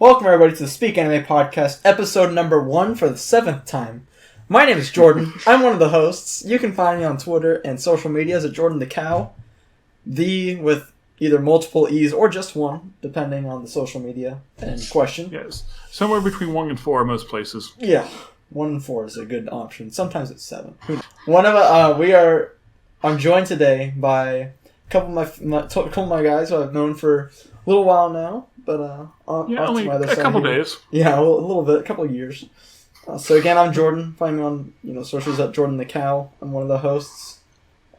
Welcome everybody to the Speak Anime Podcast, episode number 1 for the 7th time. My name is Jordan. I'm one of the hosts. You can find me on Twitter and social medias at JordanTheCow. The with either multiple E's or just one, depending on the social media and question. Yes. Somewhere between 1 and 4 most places. Yeah. 1 and 4 is a good option. Sometimes it's 7. I'm joined today by a couple of my guys who I've known for a little while now. But only a couple days. Yeah, a little bit, a couple of years. So again, I'm Jordan. Find me on socials at JordanTheCow. I'm one of the hosts.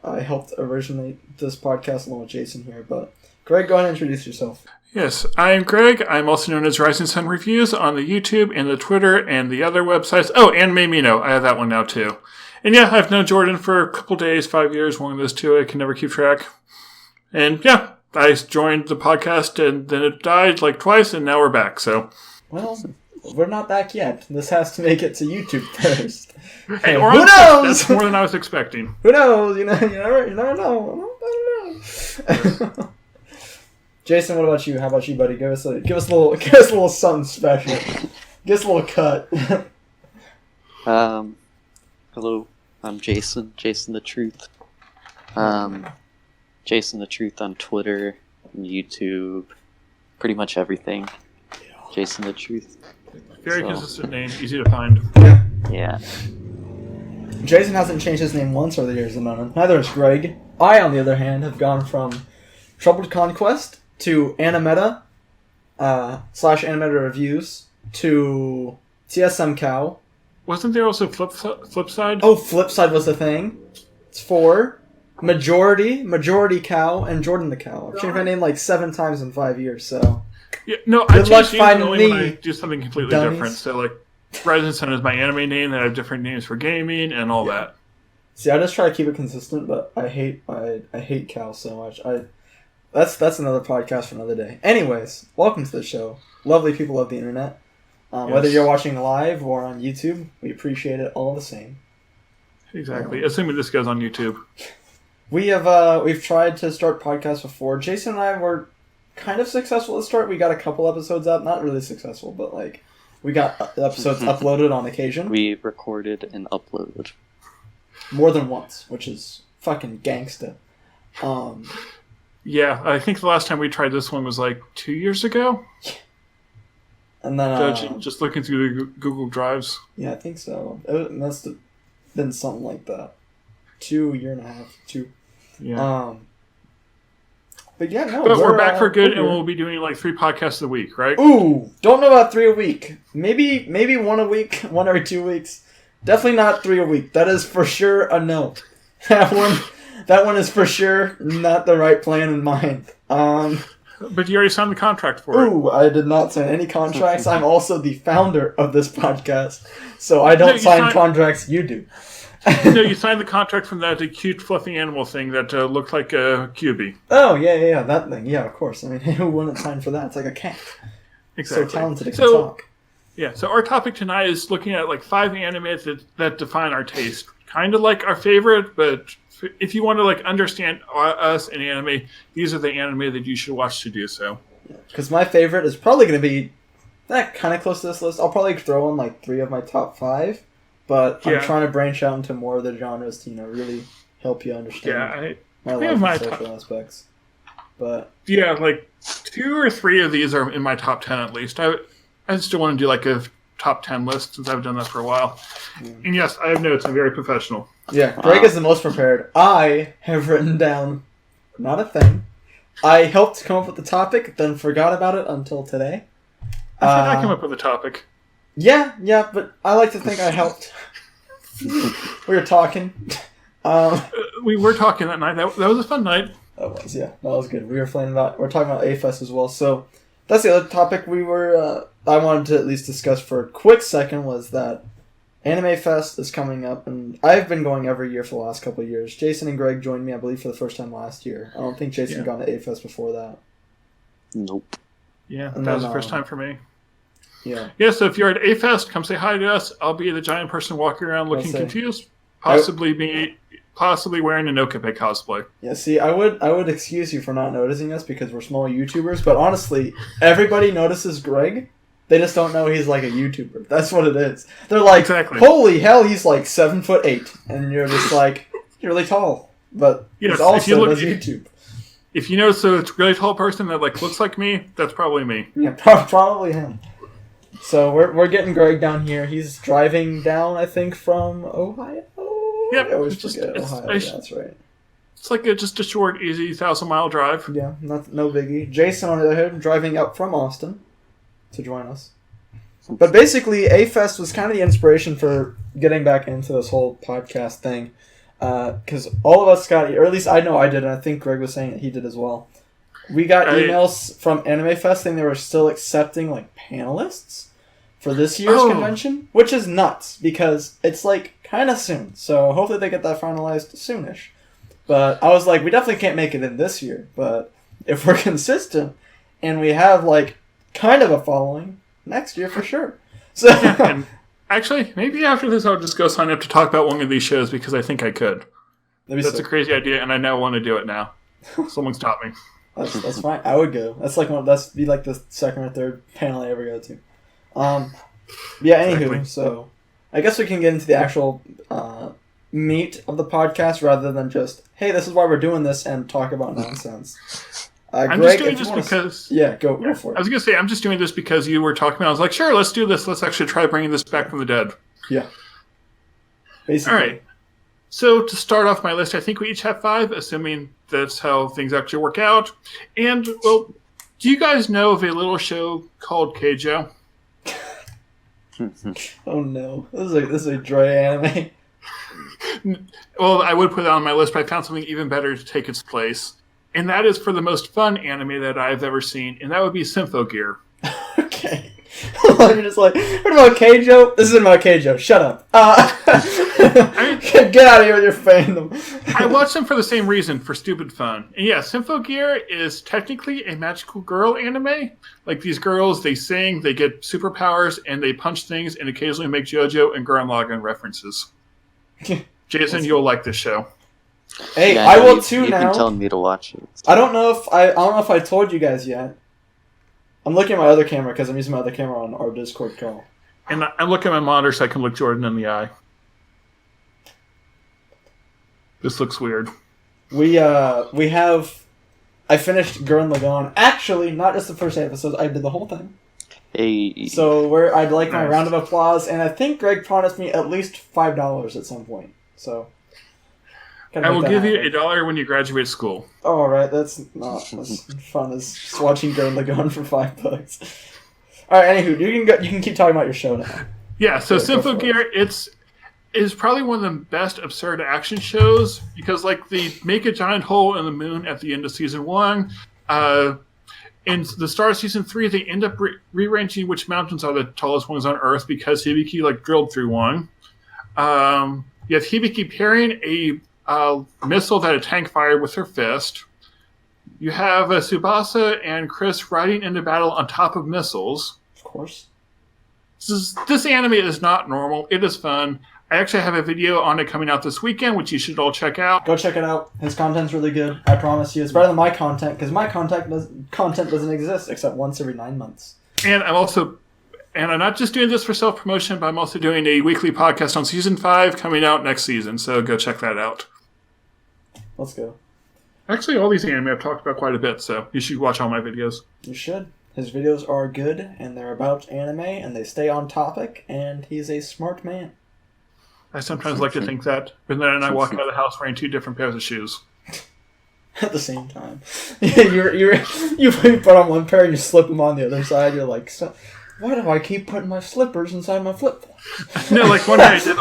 I helped originate this podcast along with Jason here. But Greg, go ahead and introduce yourself. Yes, I'm Greg. I'm also known as RisingSunReviews on the YouTube and the Twitter and the other websites. Oh, and Mamino. I have that one now too. And yeah, I've known Jordan for a couple days, 5 years, one of those two. I can never keep track. And yeah, I joined the podcast and then it died like twice and now we're back, so. Well, we're not back yet. This has to make it to YouTube first. Hey, who knows? That's more than I was expecting. Who knows? You never know. I don't know. Jason, what about you? How about you, buddy? Give us a little something special. Give us a little cut. Hello, I'm JasonTheTrvth. JasonTheTrvth on Twitter and YouTube, pretty much everything. JasonTheTrvth. Very consistent name, easy to find. Yeah. Jason hasn't changed his name once over the years, neither has Greg. I, on the other hand, have gone from Troubled Conquest to Animeta / Animeta Reviews to TSM Cow. Wasn't there also Flipside? Oh, Flipside was the thing. It's 4. Majority Cow, and Jordan the Cow. I've changed my name like 7 times in 5 years, so. Yeah, no, I changed names only when I do something completely different. So, like, Rising Sun is my anime name, then I have different names for gaming and all that. See, I just try to keep it consistent, but I hate Cow so much. That's another podcast for another day. Anyways, welcome to the show. Lovely people of the internet. Yes. Whether you're watching live or on YouTube, we appreciate it all the same. Exactly. Assuming this goes on YouTube. We've tried to start podcasts before. Jason and I were kind of successful at the start. We got a couple episodes up. Not really successful, but like we got episodes uploaded on occasion. We recorded and uploaded. More than once, which is fucking gangsta. Yeah, I think the last time we tried this one was like 2 years ago. And then just looking through the Google Drives. Yeah, I think so. It must have been something like that. 2 year and a half. 2. Yeah. But yeah, no. But we're back for good, and we'll be doing like 3 podcasts a week, right? Ooh, don't know about 3 a week. Maybe 1 a week, 1 every 2 weeks. Definitely not 3 a week. That is for sure a no. That one is for sure not the right plan in mind. But you already signed the contract for it. Ooh, I did not sign any contracts. I'm also the founder of this podcast, so I don't sign contracts. You do. No, you signed the contract from that cute, fluffy animal thing that looked like a QB. Oh, yeah, that thing. Yeah, of course. I mean, who wouldn't sign for that? It's like a cat. Exactly. So talented it can talk. Yeah, so our topic tonight is looking at like 5 animes that define our taste. Kind of like our favorite, but if you want to like understand us in anime, these are the anime that you should watch to do so. Because my favorite is probably going to be that kind of close to this list. I'll probably throw in like 3 of my top 5. But I'm trying to branch out into more of the genres to, really help you understand my life and social aspects. But yeah, like 2 or 3 of these are in my top 10 at least. I still want to do like a top 10 list since I've done that for a while. And yes, I have notes. I'm very professional. Yeah, Greg is the most prepared. I have written down not a thing. I helped come up with the topic, then forgot about it until today. I came up with a topic. Yeah, but I like to think I helped. We were talking. We were talking that night. That was a fun night. That was, yeah. That was good. We're talking about A-Fest as well. So that's the other topic I wanted to at least discuss for a quick second was that Anime Fest is coming up, and I've been going every year for the last couple of years. Jason and Greg joined me, I believe, for the first time last year. I don't think Jason had gone to A-Fest before that. Nope. Yeah, that was the first time for me. Yeah. Yeah, so if you're at A-Fest, come say hi to us. I'll be the giant person walking around looking confused. Possibly wearing an Okape cosplay. Yeah, see, I would excuse you for not noticing us because we're small YouTubers, but honestly, everybody notices Greg They just don't know he's like a YouTuber. That's what it is. They're like, Exactly. holy hell, he's like 7'8", and you're just like, you're really tall, but Yes, he's also does if- YouTube. If you notice a really tall person that like looks like me, that's probably me. Yeah, probably him. So we're getting Greg down here. He's driving down, I think, from Ohio. Yep, I always it's forget just- Ohio. Yeah, that's right. It's like just a short, easy 1,000-mile drive. Yeah, no biggie. Jason, on the other hand, driving up from Austin to join us. But basically, A-Fest was kind of the inspiration for getting back into this whole podcast thing. Because all of us got, or at least I know I did, and I think Greg was saying that he did as well. We got emails from Anime Fest saying they were still accepting like panelists for this year's convention, which is nuts because it's like kind of soon. So hopefully they get that finalized soonish. But I was like, we definitely can't make it in this year. But if we're consistent and we have like kind of a following, next year for sure. So. And actually, maybe after this I'll just go sign up to talk about one of these shows because I think I could. That's a crazy idea, and I now want to do it now. Someone stop me. That's fine. I would go. That's be like the second or third panel I ever go to. Yeah. Anywho, Exactly. So I guess we can get into the actual meat of the podcast rather than just, hey, this is why we're doing this and talk about nonsense. I'm Greg, just doing this because... Yeah, go for it. I was going to say, I'm just doing this because you were talking about it. I was like, sure, let's do this. Let's actually try bringing this back from the dead. Yeah. Basically. All right. So to start off my list, I think we each have 5, assuming that's how things actually work out. And, well, do you guys know of a little show called Keijo? Oh no. This is a Dre anime. Well, I would put it on my list, but I found something even better to take its place. And that is for the most fun anime that I've ever seen, and that would be Symphogear. Okay. You're just like, what about Keijo? This isn't about Keijo. Shut up. Get out of here with your fandom. I watched them for the same reason, for stupid fun. And yeah, Symphogear is technically a magical girl anime. Like, these girls, they sing, they get superpowers, and they punch things, and occasionally make JoJo and Gurren Lagann references. Jason, you'll like this show. Hey, Yeah, I no, will too you've now. been telling me to watch it. I don't know if I told you guys yet. I'm looking at my other camera because I'm using my other camera on our Discord call. And I look at my monitor so I can look Jordan in the eye. This looks weird. We have. I finished Gurren Lagann. Actually, not just the first 8 episodes. I did the whole thing. Hey. So I'd like my round of applause, and I think Greg promised me at least $5 at some point. So. I will give you $1 when you graduate school. Oh, all right, that's not as fun as just watching Gurren Lagann for $5. All right, anywho, you can keep talking about your show now. Yeah, so Symphogear, it's probably one of the best absurd action shows because, like, they make a giant hole in the moon at the end of season 1. In the start of season 3, they end up rearranging which mountains are the tallest ones on Earth because Hibiki drilled through one. You have Hibiki parrying a missile that a tank fired with her fist. You have Tsubasa and Chris riding into battle on top of missiles. Of course. This anime is not normal. It is fun. I actually have a video on it coming out this weekend, which you should all check out. Go check it out. His content's really good. I promise you. It's better than my content, because my content doesn't exist except once every 9 months. And I'm not just doing this for self-promotion, but I'm also doing a weekly podcast on Season 5 coming out next season, so go check that out. Let's go. Actually, all these anime I've talked about quite a bit, so you should watch all my videos. You should. His videos are good, and they're about anime, and they stay on topic, and he's a smart man. I sometimes like to think that, but then I walk out of the house wearing 2 different pairs of shoes. At the same time. You put on one pair and you slip them on the other side, you're like, so, why do I keep putting my slippers inside my flip-flops? No, like one day I did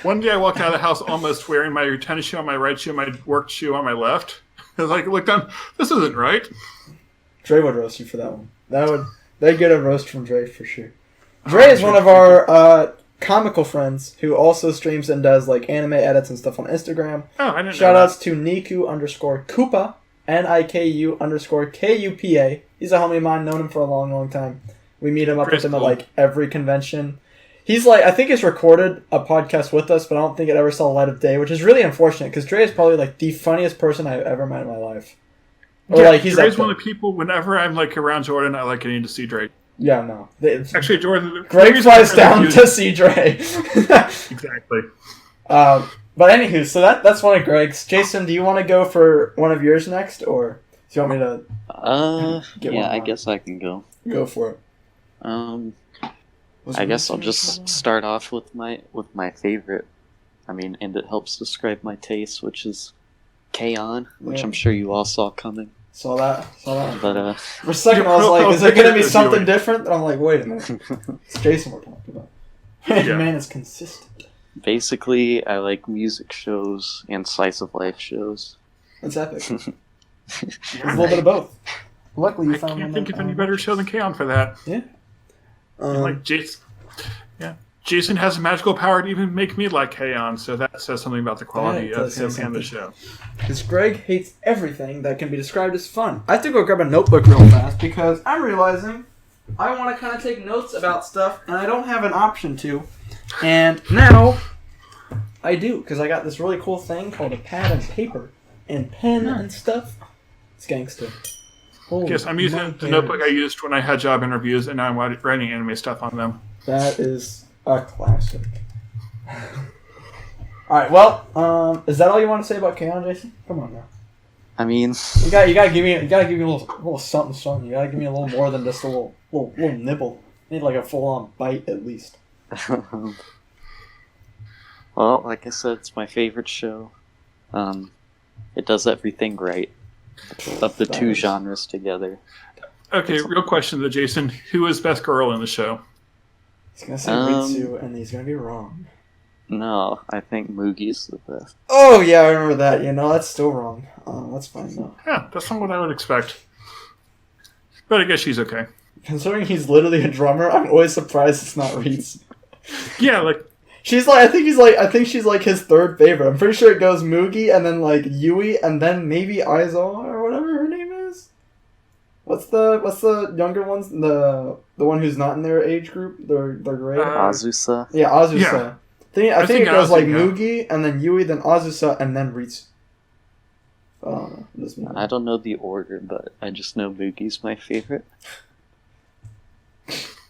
one day I walked out of the house almost wearing my tennis shoe on my right shoe, my work shoe on my left. I was like, look down, this isn't right. Dre would roast you for that one. They'd get a roast from Dre for sure. Dre is one of our comical friends who also streams and does like anime edits and stuff on Instagram. Oh, I didn't know Shoutouts to Niku_Koopa, NIKU_KUPA. He's a homie of mine, known him for a long, long time. We meet him up with him at like every convention. He's like, I think he's recorded a podcast with us, but I don't think it ever saw the light of day, which is really unfortunate because Dre is probably like the funniest person I've ever met in my life. Or yeah, like he's Dre's one of the people. Whenever I'm like around Jordan, I like getting to see Dre. Yeah, no. Actually, Jordan... Greg flies down to see Dre. Exactly. But anywho, so that's one of Greg's. Jason, do you want to go for one of yours next, or do you want me to get one yeah, I more? guess I can go. Go for it. I guess I'll just start off with my favorite. I mean, and it helps describe my taste, which is K-On!, which I'm sure you all saw coming. Saw that. But For a second, I was like, is it going to be something different? And I'm like, wait a minute. It's Jason we're talking about. Man is consistent. Basically, I like music shows and slice of life shows. That's epic. It's a little bit of both. Luckily, you found one. I can't think of any better show than K-On! For that. Yeah. Like Jason. Yeah. Jason has a magical power to even make me like K-On!, so that says something about the quality of him and the show. Because Greg hates everything that can be described as fun. I have to go grab a notebook real fast because I'm realizing I want to kind of take notes about stuff and I don't have an option to. And now I do, because I got this really cool thing called a pad and paper and pen and stuff. It's gangster. Yes, I'm using the notebook I used when I had job interviews, and now I'm writing anime stuff on them. That is a classic. Alright, well, is that all you want to say about K-On!, Jason? Come on now. I mean, You gotta give me a little something. You gotta give me a little more than just a little nibble. I need like a full on bite at least. well, like I said, it's my favorite show. It does everything right. Of the two genres together. Okay, real question to Jason. Who is best girl in the show? He's gonna say Ritsu, and he's gonna be wrong. No, I think Mugi's the best. Oh, yeah, I remember that. That's still wrong. That's fine, though. Yeah, that's not what I would expect. But I guess she's okay. Considering he's literally a drummer, I'm always surprised it's not Ritsu. Yeah, like... I think she's like his third favorite. I'm pretty sure it goes Mugi, and then like Yui, and then maybe Aizo, or whatever her name is. What's the younger ones? The one who's not in their age group? Their grade? Azusa. Yeah, Azusa. Yeah. I think it goes like Mugi, and then Yui, then Azusa, and then Ritsu. I don't know the order, but I just know Mugi's my favorite.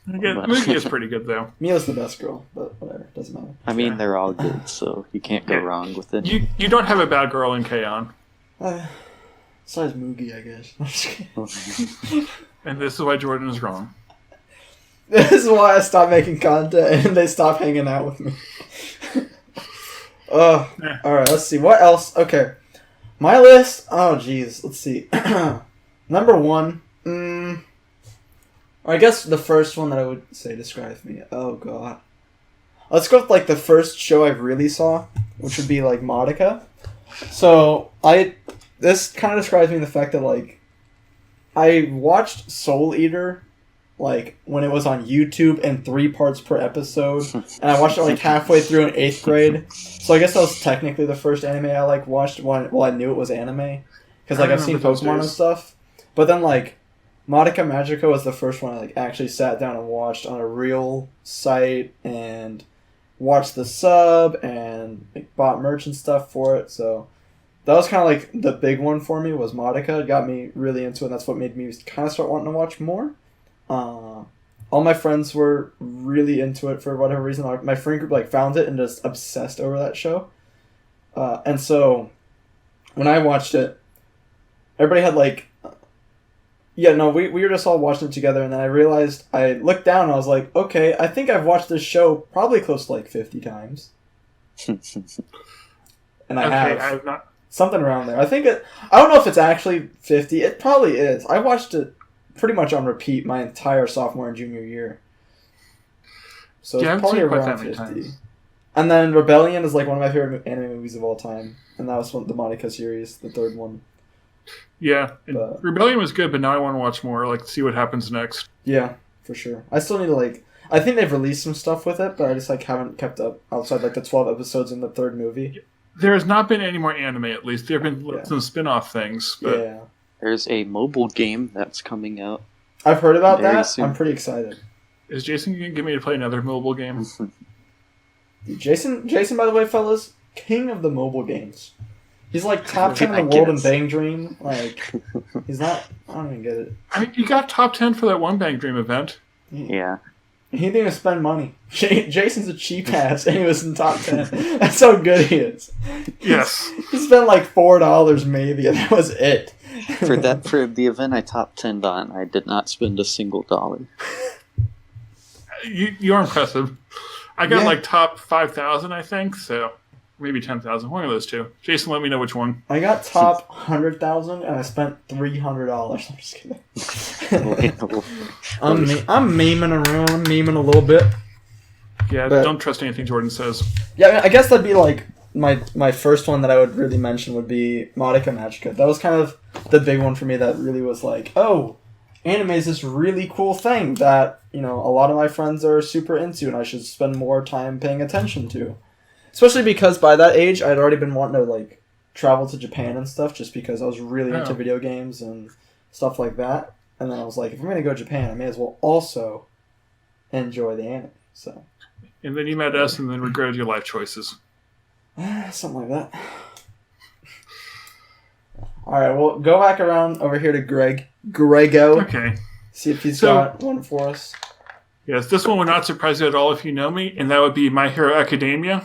Mugi is pretty good, though. Mia's the best girl, but whatever, doesn't matter. I mean, they're all good, so you can't go wrong with it. You don't have a bad girl in K-On!. Besides Mugi, I guess. I'm just kidding. And this is why Jordan is wrong. This is why I stopped making content and they stopped hanging out with me. Alright, let's see. What else? Okay. My list. Oh, jeez. Let's see. Number one. Or I guess the first one that I would say describes me. Oh, God. Let's go with, like, the first show I really saw, which would be, like, Madoka. So, this kind of describes me in the fact that, like, I watched Soul Eater, like, when it was on YouTube in 3 parts per episode, and I watched it, like, halfway through in 8th grade. So I guess that was technically the first anime I, like, watched while I knew it was anime. Because, like, I've seen Pokemon and stuff. But then, like, Madoka Magica was the first one I, like, actually sat down and watched on a real site and watched the sub and, like, bought merch and stuff for it. So that was kind of, like, the big one for me was Madoka. It got me really into it, and that's what made me kind of start wanting to watch more. All my friends were really into it for whatever reason. Like, my friend group, like, found it and just obsessed over that show. And so when I watched it, everybody had, like... we were just all watching it together, and then I realized, I looked down and I was like, okay, I think I've watched this show probably close to like 50 times. And I have not. Something around there. I don't know if it's actually 50. It probably is. I watched it pretty much on repeat my entire sophomore and junior year. So it's probably around 50. Times. And then Rebellion is like one of my favorite anime movies of all time. And that was the Madoka series, the third one. Yeah, Rebellion was good, but now I want to watch more, like, see what happens next. Yeah, for sure. I still need to, like... I think they've released some stuff with it, but I just, like, haven't kept up outside, like, the 12 episodes in the third movie. There has not been any more anime, at least. There have been some spin-off things, but... Yeah. There's a mobile game that's coming out. I've heard about that. Soon. I'm pretty excited. Is Jason going to get me to play another mobile game? Jason, by the way, fellas, king of the mobile games. He's like top 10 in the world in Bang Dream. Like, he's not... I don't even get it. I mean, you got top 10 for that one Bang Dream event. Yeah. He didn't even spend money. Jason's a cheap ass, and he was in top 10. That's how good he is. Yes. He spent like $4 maybe, and that was it. For the event I top 10'd on, I did not spend a single dollar. You're impressive. I got like top 5,000, I think, so maybe 10,000. One of those two. Jason, let me know which one. I got top 100,000, and I spent $300. I'm just kidding. I'm memeing around. I'm memeing a little bit. Yeah, but, don't trust anything Jordan says. Yeah, I guess that'd be like my first one that I would really mention would be Madoka Magica. That was kind of the big one for me that really was like, oh, anime is this really cool thing that, a lot of my friends are super into and I should spend more time paying attention to. Especially because by that age, I'd already been wanting to, like, travel to Japan and stuff just because I was really into video games and stuff like that. And then I was like, if I'm going to go to Japan, I may as well also enjoy the anime. So. And then you met us and then regretted your life choices. Something like that. Alright, well, go back around over here to Grego. Okay. See if he's got one for us. Yes, this one would not surprise you at all if you know me, and that would be My Hero Academia.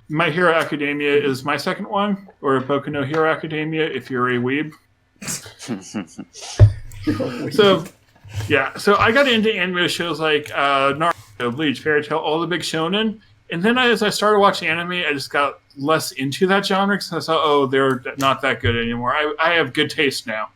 My Hero Academia is my second one, or Boku no Hero Academia if you're a weeb. So I got into anime shows like Naruto, Bleach, Fairy Tail, all the big shonen, and then as I started watching anime, I just got less into that genre because I saw, they're not that good anymore. I have good taste now.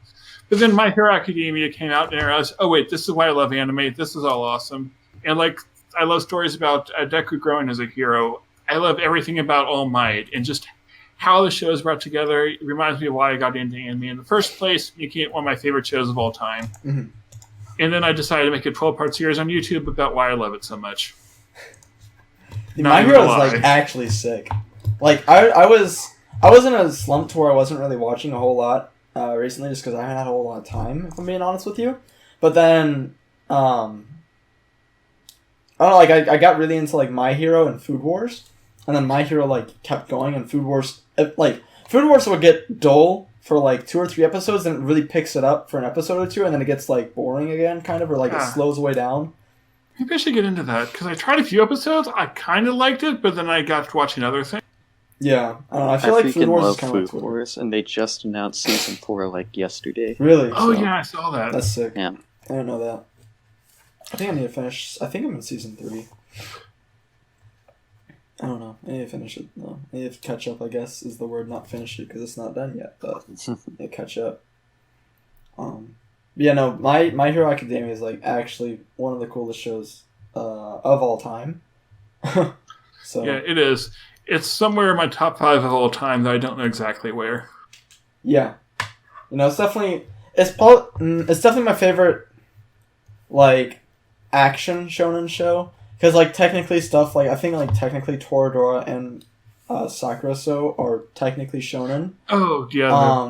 But then My Hero Academia came out, and I realized, this is why I love anime. This is all awesome. And I love stories about Deku growing as a hero. I love everything about All Might, and just how the show is brought together. It reminds me of why I got into anime in the first place, making it one of my favorite shows of all time. Mm-hmm. And then I decided to make a 12-part series on YouTube about why I love it so much. My Hero is actually sick. I was in a slump to where I wasn't really watching a whole lot recently, just because I haven't had a whole lot of time, if I'm being honest with you. But then, I don't know, I got really into My Hero and Food Wars, and then My Hero kept going, and Food Wars would get dull for 2 or 3 episodes, then it really picks it up for an episode or two, and then it gets boring again, kind of, or it slows way down. Maybe I should get into that, because I tried a few episodes, I kind of liked it, but then I got to watching other things. Yeah, I don't know, I feel like Food Wars is kind of Food Wars, and they just announced season 4 yesterday. Really? Yeah, I saw that. That's sick. Yeah. I didn't know that. I think I need to finish. I think I'm in season 3. I don't know. I need to finish it. No, I need to catch up, I guess, is the word. Not finish it, because it's not done yet, but I need to catch up. Yeah, no, My Hero Academia is, actually one of the coolest shows of all time. So yeah, it is. It's somewhere in my top 5 of all time, though I don't know exactly where. Yeah. It's definitely... It's definitely my favorite, action shonen show. Because, technically stuff, I think, technically Toradora and Sakura So are technically shonen. Oh, yeah.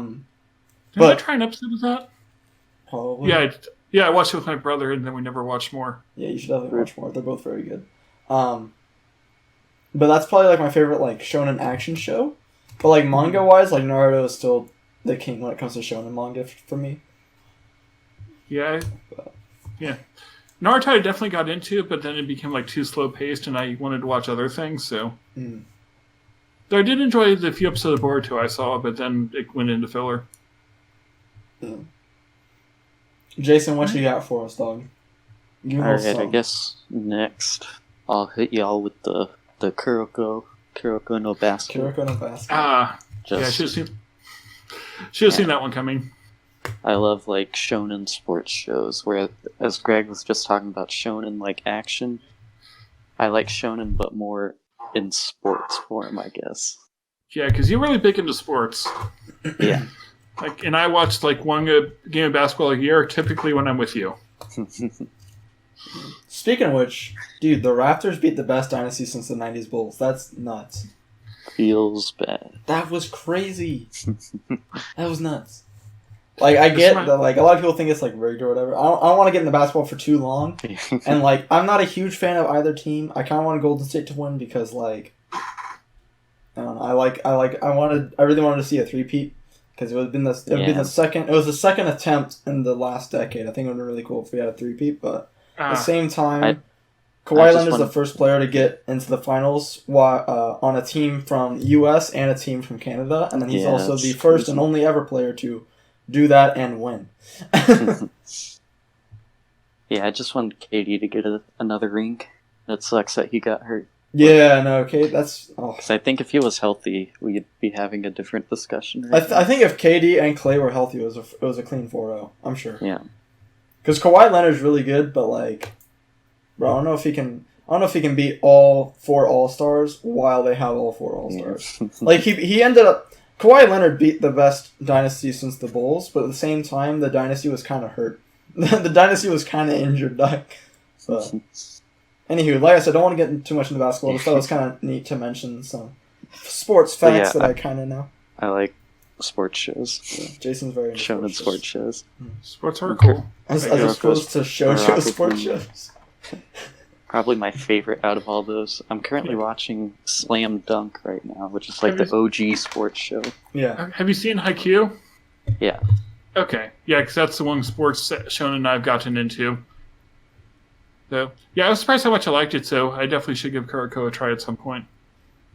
Did I try an episode of that? Probably. Yeah, I watched it with my brother, and then we never watched more. Yeah, you should definitely watch more. They're both very good. But that's probably, my favorite, shonen action show. But, manga-wise, Naruto is still the king when it comes to shonen manga for me. Yeah. Yeah. Naruto I definitely got into, but then it became too slow paced, and I wanted to watch other things. So, Though I did enjoy the few episodes of Boruto I saw, but then it went into filler. Yeah. Jason, what you got for us, dog? Alright, I guess next I'll hit y'all with the Kuroko no Basket. Kuroko no Basket. Yeah, I should have seen that one coming. I love shonen sports shows where, as Greg was just talking about shonen action, I like shonen but more in sports form, I guess. Yeah, because you're really big into sports. Yeah. And I watched one game of basketball a year, typically when I'm with you. Speaking of which, dude, the Raptors beat the best dynasty since the 90s Bulls. That's nuts. Feels bad. That was crazy. That was nuts. I get that, a lot of people think it's, rigged or whatever. I don't want to get into basketball for too long. And, I'm not a huge fan of either team. I kind of want Golden State to win because, I don't know. I really wanted to see a three-peat. because it would be the second. It was the second attempt in the last decade. I think it would be really cool if we had a three-peat, but at the same time, Kawhi Leonard is the first player to get into the finals on a team from the U.S. and a team from Canada, and then he's also the first and only ever player to do that and win. Yeah, I just wanted KD to get another ring. It sucks that he got hurt. Yeah, no, okay, that's... Because I think if he was healthy, we'd be having a different discussion. I think if KD and Clay were healthy, it was a clean 4-0. I'm sure. Yeah. Because Kawhi Leonard's really good, but like, bro, I don't know if he can beat all 4 All-Stars while they have all 4 All-Stars. Yeah. Like he ended up... Kawhi Leonard beat the best dynasty since the Bulls, but at the same time, the dynasty was kind of hurt. The dynasty was kind of injured. So. Anywho, like I said, I don't want to get too much into basketball. I just thought it was kind of neat to mention some sports facts that I kind of know. I like sports shows. Yeah, Jason's very into shown in sports shows. Sports are cool. As opposed to show sports shows. Probably my favorite out of all those. I'm currently watching Slam Dunk right now, which is like the OG sports show. Yeah. Have you seen Haikyuu? Yeah. Okay. Yeah, because that's the one sports shonen I've gotten into. So, yeah, I was surprised how much I liked it, so I definitely should give Kuroko a try at some point.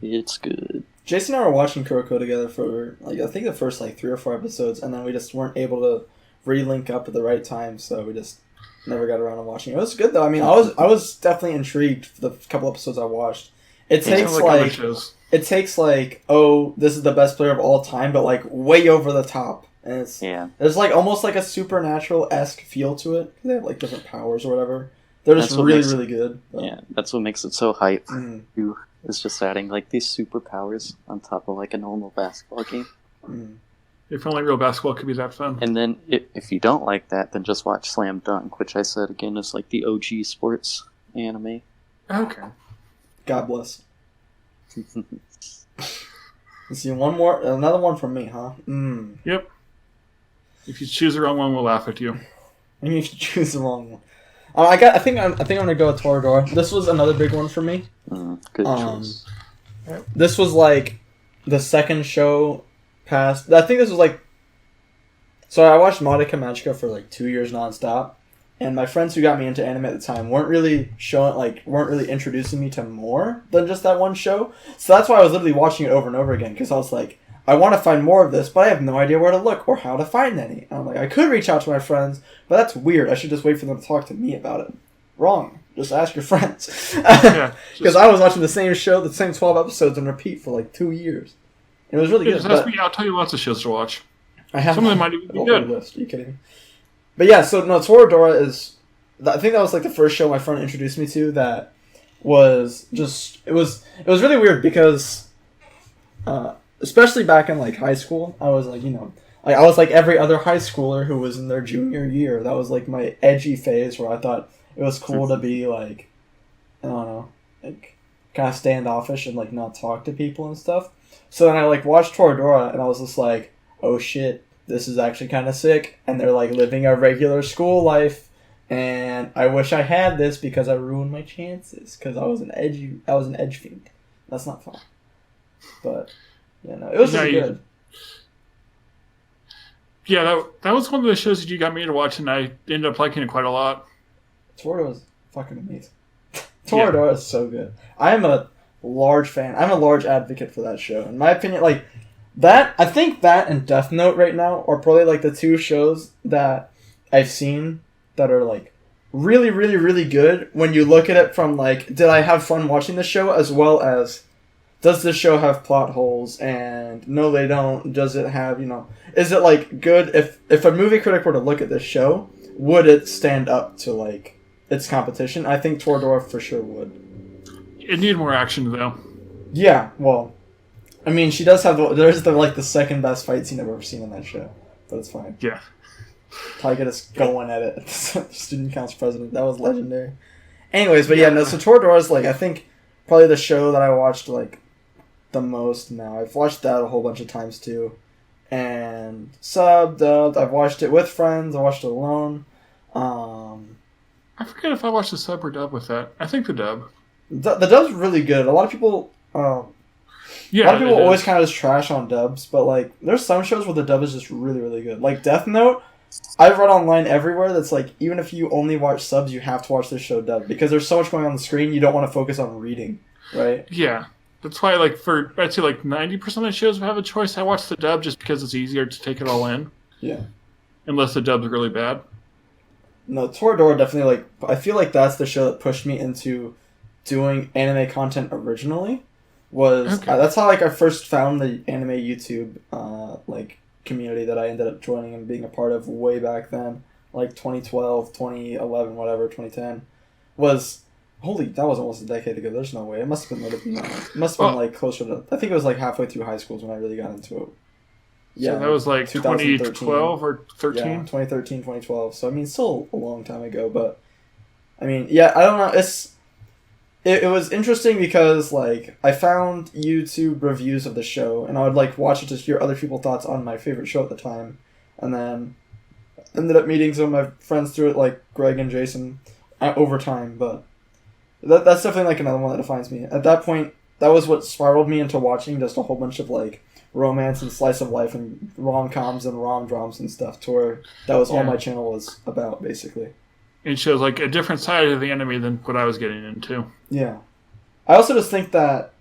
It's good. Jason and I were watching Kuroko together for, like, I think the first, 3 or 4 episodes, and then we just weren't able to re-link up at the right time, so we just never got around to watching it. It was good, though. I mean, I was definitely intrigued for the couple episodes I watched. It takes, oh, this is the best player of all time, but, way over the top. And there's, almost like a supernatural-esque feel to it. They have, different powers or whatever. They're just really good. But. Yeah, that's what makes it so hype. It's just adding these superpowers on top of a normal basketball game. If only real basketball could be that fun. And then if you don't like that, then just watch Slam Dunk, which I said again is the OG sports anime. Okay. God bless. Let's see, another one from me, huh? Yep. If you choose the wrong one, we'll laugh at you. And you should choose the wrong one. I think I'm gonna go with Toradora. This was another big one for me. Good choice. This was the second show past. I think this was So I watched Madoka Magica for 2 years nonstop, and my friends who got me into anime at the time weren't really introducing me to more than just that one show. So that's why I was literally watching it over and over again, because I was like, I want to find more of this, but I have no idea where to look or how to find any. And I'm like, I could reach out to my friends, but that's weird. I should just wait for them to talk to me about it. Wrong. Just ask your friends. Because I was watching the same show, the same 12 episodes on repeat for 2 years. It was really good. I'll tell you lots of shows to watch. I have some of them might even be good. List. Are you kidding me? But yeah, so no, Toradora is... I think that was the first show my friend introduced me to that was just... It was really weird because... especially back in high school, I was I was like every other high schooler who was in their junior year. That was my edgy phase where I thought it was cool to be I don't know, kind of standoffish and not talk to people and stuff. So then I watched Toradora and I was just oh shit, this is actually kind of sick. And they're living a regular school life, and I wish I had this because I ruined my chances because I was an edge fiend. That's not fun, but. Yeah, no, it was really good. Yeah, that was one of the shows that you got me to watch, and I ended up liking it quite a lot. Toradora was fucking amazing. Toradora is so good. I am a large fan. I'm a large advocate for that show. In my opinion, I think that and Death Note right now are probably the 2 shows that I've seen that are really, really, really good when you look at it from did I have fun watching the show as well as does this show have plot holes? And no, they don't. Does it have, is it good? If a movie critic were to look at this show, would it stand up to its competition? I think Toradora for sure would. It needed more action though. Yeah, well, I mean, she does have there's the second best fight scene I've ever seen in that show, but it's fine. Yeah. Probably get us going at it. Student Council president, that was legendary. Anyways, but yeah, no. So Toradora's I think probably the show that I watched the most now. I've watched that a whole bunch of times too. And sub, dubbed, I've watched it with friends, I watched it alone. I forget if I watched the sub or dub with that. I think the dub. The dub's really good. A lot of people A lot of people always kind of just trash on dubs, but like there's some shows where the dub is just really, really good. Like Death Note, I've read online everywhere that's like even if you only watch subs, you have to watch this show dubbed because there's so much going on the screen. You don't want to focus on reading, right? Yeah, that's why I'd say 90% of the shows have a choice. I watch the dub just because it's easier to take it all in. Yeah. Unless the dub's really bad. No, Toradora definitely I feel like that's the show that pushed me into doing anime content originally. That's how I first found the anime YouTube community that I ended up joining and being a part of way back then, like 2012, 2011, whatever, 2010 was. Holy, that was almost a decade ago. There's no way. It must have been closer to. I think it was halfway through high school when I really got into it. Yeah, so that was 2012 or 13? Yeah, 2013, 2012. So, I mean, still a long time ago. But, I mean, yeah, I don't know. It was interesting because, I found YouTube reviews of the show, and I would, watch it to hear other people's thoughts on my favorite show at the time. And then ended up meeting some of my friends through it, like Greg and Jason, over time. But that's definitely, another one that defines me. At that point, that was what spiraled me into watching just a whole bunch of, romance and slice of life and rom-coms and rom-droms and stuff to where that was all my channel was about, basically. It shows a different side of the anime than what I was getting into. Yeah. I also just think that,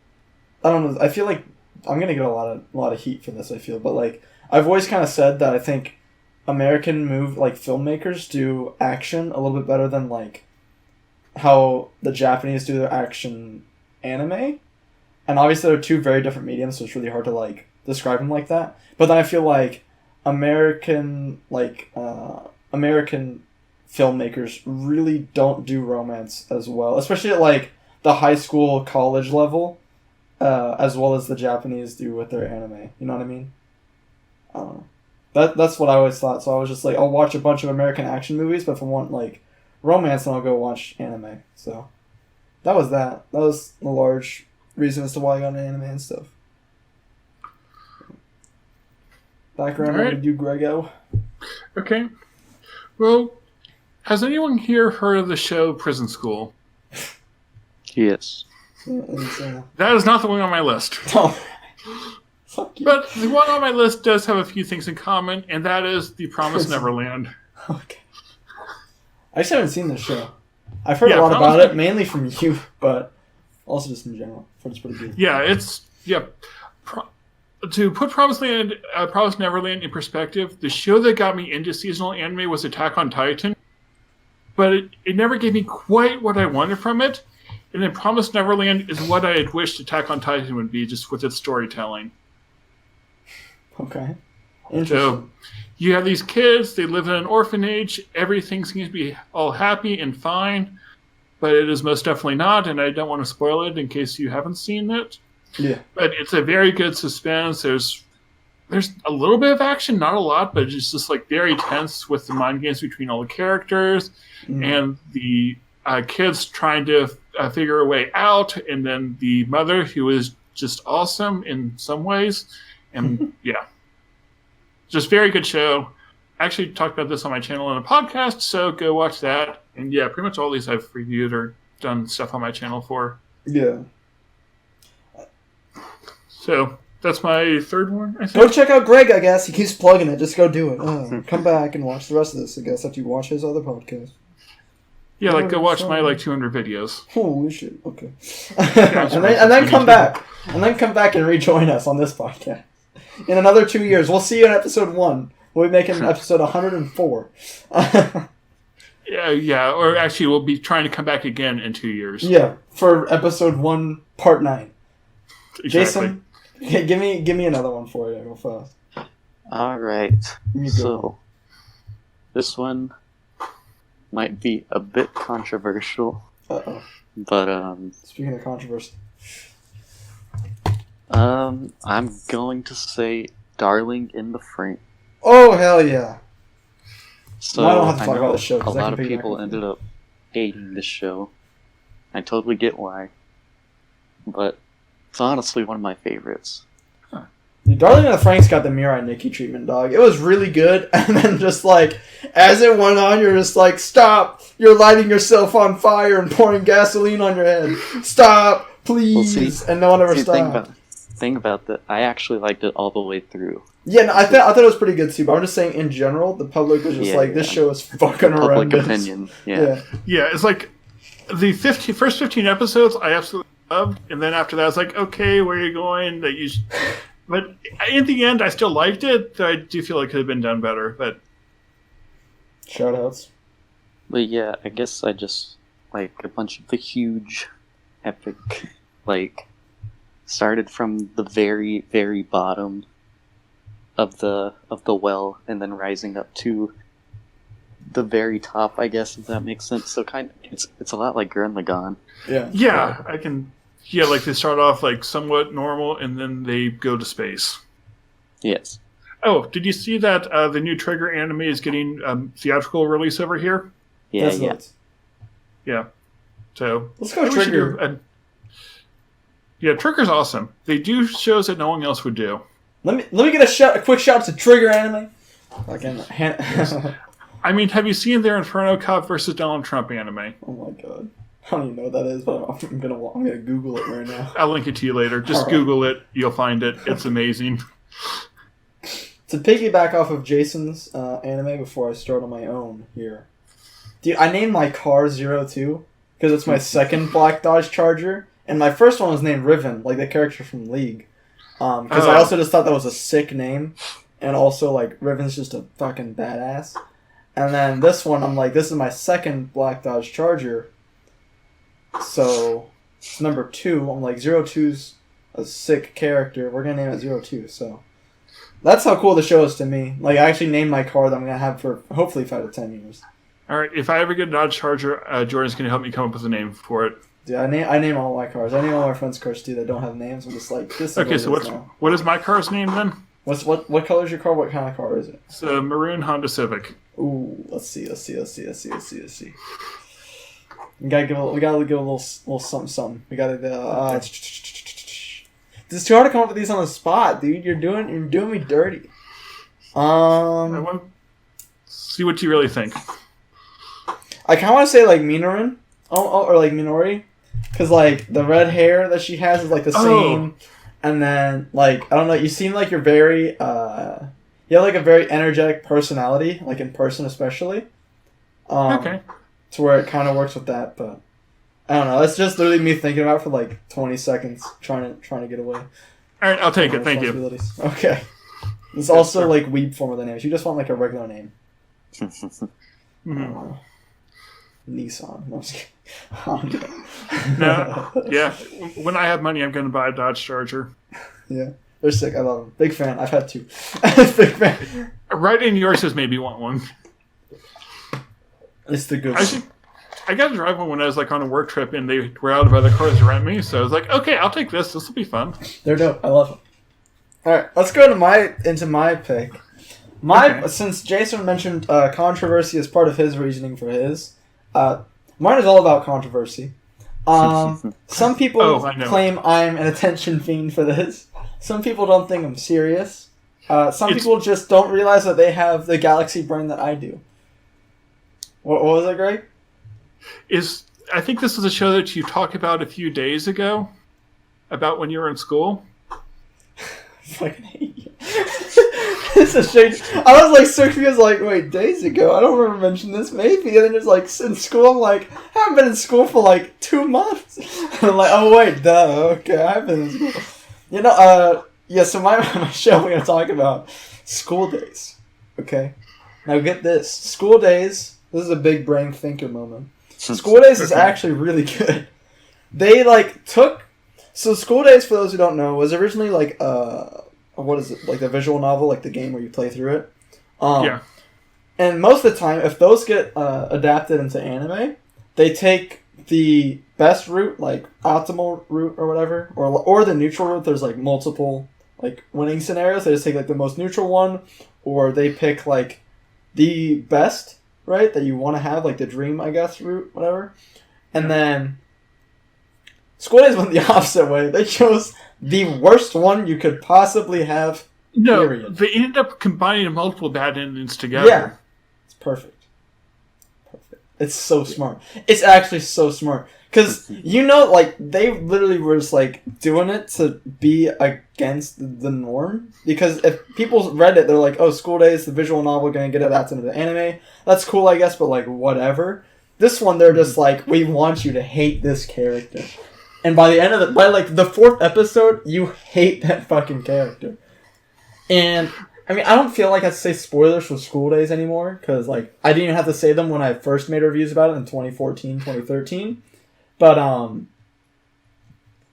I don't know, I feel like I'm going to get a lot of heat for this, I feel, but I've always kind of said that I think American filmmakers do action a little bit better than how the Japanese do their action anime. And obviously they're two very different mediums, so it's really hard to describe them like that. But then I feel like American filmmakers really don't do romance as well, especially at the high school, college level, as well as the Japanese do with their anime. You know what I mean? I don't know. That's what I always thought. So I was just I'll watch a bunch of American action movies, but if I want romance, then I'll go watch anime. So that was that. That was a large reason as to why I got into anime and stuff. Background on you, Grego. Okay. Well, has anyone here heard of the show Prison School? Yes. That is not the one on my list. Oh. Fuck you. But the one on my list does have a few things in common, and that is The Promised Neverland. Okay. I just haven't seen this show. I've heard a lot about it, mainly from you, but also just in general. It's pretty good. Yeah, to put Promised Neverland in perspective, the show that got me into seasonal anime was Attack on Titan, but it never gave me quite what I wanted from it. And then Promised Neverland is what I had wished Attack on Titan would be, just with its storytelling. Okay. Interesting. So, you have these kids, they live in an orphanage, everything seems to be all happy and fine, but it is most definitely not, and I don't want to spoil it in case you haven't seen it. Yeah. But it's a very good suspense. There's a little bit of action, not a lot, but it's just very tense with the mind games between all the characters and the kids trying to figure a way out, and then the mother who is just awesome in some ways. And yeah, just very good show. I actually talked about this on my channel in a podcast, so go watch that. And yeah, pretty much all these I've reviewed or done stuff on my channel for. Yeah. So that's my third one, I think. Go check out Greg, I guess. He keeps plugging it. Just go do it. Come back and watch the rest of this, I guess, after you watch his other podcast. Yeah, go watch my 200 videos. Holy shit, okay. and then come back. And then come back and rejoin us on this podcast. In another 2 years. We'll see you in episode 1. We'll be making episode 104. Yeah, or actually we'll be trying to come back again in 2 years. Yeah, for episode 1, part 9. Exactly. Jason, give me another one for you real fast. Alright. So, this one might be a bit controversial. Uh-oh. But, speaking of controversy. I'm going to say Darling in the Frame. Oh, hell yeah. So, I don't have to talk about the show. A lot of people ended up hating this show. I totally get why. But it's honestly one of my favorites. Dude, Darling in the Frank's got the Mirai Nikki treatment, dog. It was really good, and then just as it went on, you're just stop! You're lighting yourself on fire and pouring gasoline on your head. Stop, please! And no one ever stopped. thing about that, I actually liked it all the way through. Yeah, no, I thought it was pretty good too, but I'm just saying in general, the public was just this show is fucking Public horrendous. opinion, yeah. Yeah, it's like the first 15 episodes I absolutely loved, and then after that I was like, okay, where are you going? But in the end, I still liked it. I do feel like it could have been done better, but... Shoutouts. But yeah, I guess I just like a bunch of the huge, epic, like, started from the very, very bottom of the well, and then rising up to the very top, I guess, if that makes sense. So it's a lot like Gurren Lagann. Yeah. Yeah, I can... Yeah, like they start off like somewhat normal, and then they go to space. Yes. Oh, did you see that the new Trigger anime is getting theatrical release over here? Yeah, That's yeah. nuts. Yeah. So Let's go Trigger. Yeah, Trigger's awesome. They do shows that no one else would do. Let me get a quick shout to Trigger Anime. I mean, have you seen their Inferno Cop versus Donald Trump anime? Oh my god. I don't even know what that is, but I'm gonna Google it right now. I'll link it to you later. Just All right. Google it. You'll find it. It's amazing. To piggyback off of Jason's anime before I start on my own here. Dude, I named my car 02 because it's my second black Dodge Charger, and my first one was named Riven, like the character from League. Because I also just thought that was a sick name, and also like Riven's just a fucking badass. And then this one, I'm like, this is my second black Dodge Charger. So, it's number 2. I'm like, 02's a sick character. We're going to name it 02. So, that's how cool the show is to me. Like, I actually named my car that I'm going to have for hopefully 5 to 10 years. All right, if I ever get a Dodge Charger, Jordan's going to help me come up with a name for it. Yeah, I name all my cars. I name all my friends' cars too that don't have names. I'm just like, this is Okay, so what is my car's name then? What color is your car? What kind of car is it? It's a maroon Honda Civic. Ooh, let's see. We gotta give a little something. We gotta it's too hard to come up with these on the spot, dude. You're doing me dirty. I want to see what you really think. I kind of want to say like Minorin, or like Minori, because like the red hair that she has is like the same, and then like I don't know. You seem like you're very you have like a very energetic personality, like in person especially. Okay. To where it kind of works with that, but I don't know. That's just literally me thinking about it for like 20 seconds, trying to get away. All right, I'll take it. Thank you. Okay. It's also like weeb form of the names. You just want like a regular name. Nissan. No, I'm just kidding. No, yeah. When I have money, I'm going to buy a Dodge Charger. Yeah, they're sick. I love them. Big fan. I've had 2. Big fan. Right in yours says maybe want one. It's the good I got to drive one when I was like on a work trip and they were out of other cars to rent me. So I was like, okay, I'll take this. This will be fun. They're dope. I love them. All right, let's go into my pick. Since Jason mentioned controversy as part of his reasoning for his, mine is all about controversy. Some people claim I'm an attention fiend for this. Some people don't think I'm serious. Some people just don't realize that they have the galaxy brain that I do. What was that, Greg? I think this is a show that you talked about a few days ago, about when you were in school. I fucking hate you. It's a shame. I was like so confused, like, wait, days ago? I don't remember mentioning this, maybe. And then it's like, in school, I'm like, I haven't been in school for like 2 months. And I'm like, oh wait, duh, okay, I have been in school. You know, so my show, we're going to talk about school days. Okay? Now get this. School days, this is a big brain thinker moment. School days is actually really good. They so School Days, for those who don't know, was originally like what is it, like the visual novel, like the game where you play through it. Yeah. And most of the time, if those get adapted into anime, they take the best route, like optimal route or whatever, or the neutral route. There's like multiple like winning scenarios. They just take like the most neutral one, or they pick like the best, right, that you want to have, like the dream, I guess, route, whatever. And then School Days went the opposite way. They chose the worst one you could possibly have. No, period. They ended up combining multiple bad endings together. Yeah. It's perfect. It's so smart. It's actually so smart. Because, like, they literally were just, like, doing it to be against the norm. Because if people read it, they're like, oh, School Days, the visual novel, gonna get adapted into the anime. That's cool, I guess, but, like, whatever. This one, they're just like, we want you to hate this character. And by the end of by, like, the 4th episode, you hate that fucking character. And, I mean, I don't feel like I have to say spoilers for School Days anymore. Because, like, I didn't even have to say them when I first made reviews about it in 2014, 2013. But,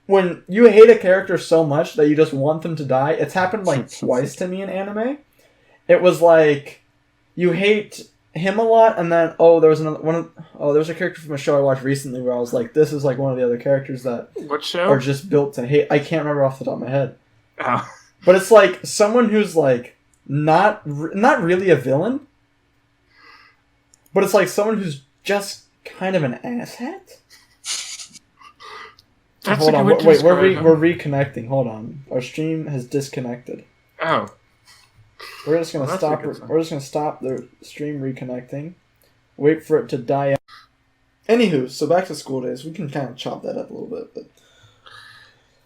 when you hate a character so much that you just want them to die, it's happened, like, twice to me in anime. It was, like, you hate him a lot, and then, there was a character from a show I watched recently where I was like, this is, like, one of the other characters that what show? Are just built to hate. I can't remember off the top of my head. Oh. But it's, like, someone who's, like, not really a villain, but it's, like, someone who's just kind of an asshat. Hold on, wait, we're reconnecting. Hold on, our stream has disconnected. Oh, we're just gonna stop. We're just gonna stop the stream reconnecting. Wait for it to die out. Anywho, so back to School Days. We can kind of chop that up a little bit, but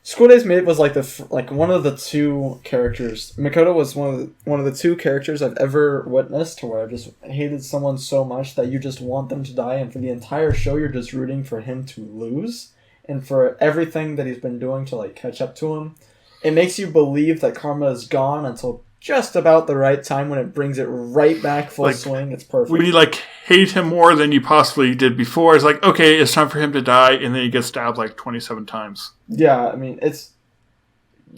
School Days was like one of the 2 characters. Makoto was one of the 2 characters I've ever witnessed to where I just hated someone so much that you just want them to die, and for the entire show you're just rooting for him to lose. And for everything that he's been doing to, like, catch up to him, it makes you believe that karma is gone until just about the right time when it brings it right back full swing. It's perfect. When you, like, hate him more than you possibly did before, it's like, okay, it's time for him to die, and then he gets stabbed, like, 27 times. Yeah, I mean, it's...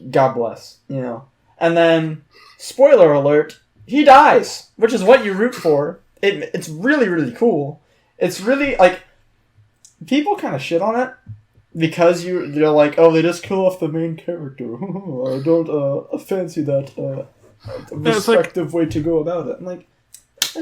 God bless, And then, spoiler alert, he dies, which is what you root for. It's really, really cool. It's really, like... People kind of shit on it. Because you're like, oh, they just kill off the main character. I don't fancy that respective way to go about it. I'm like,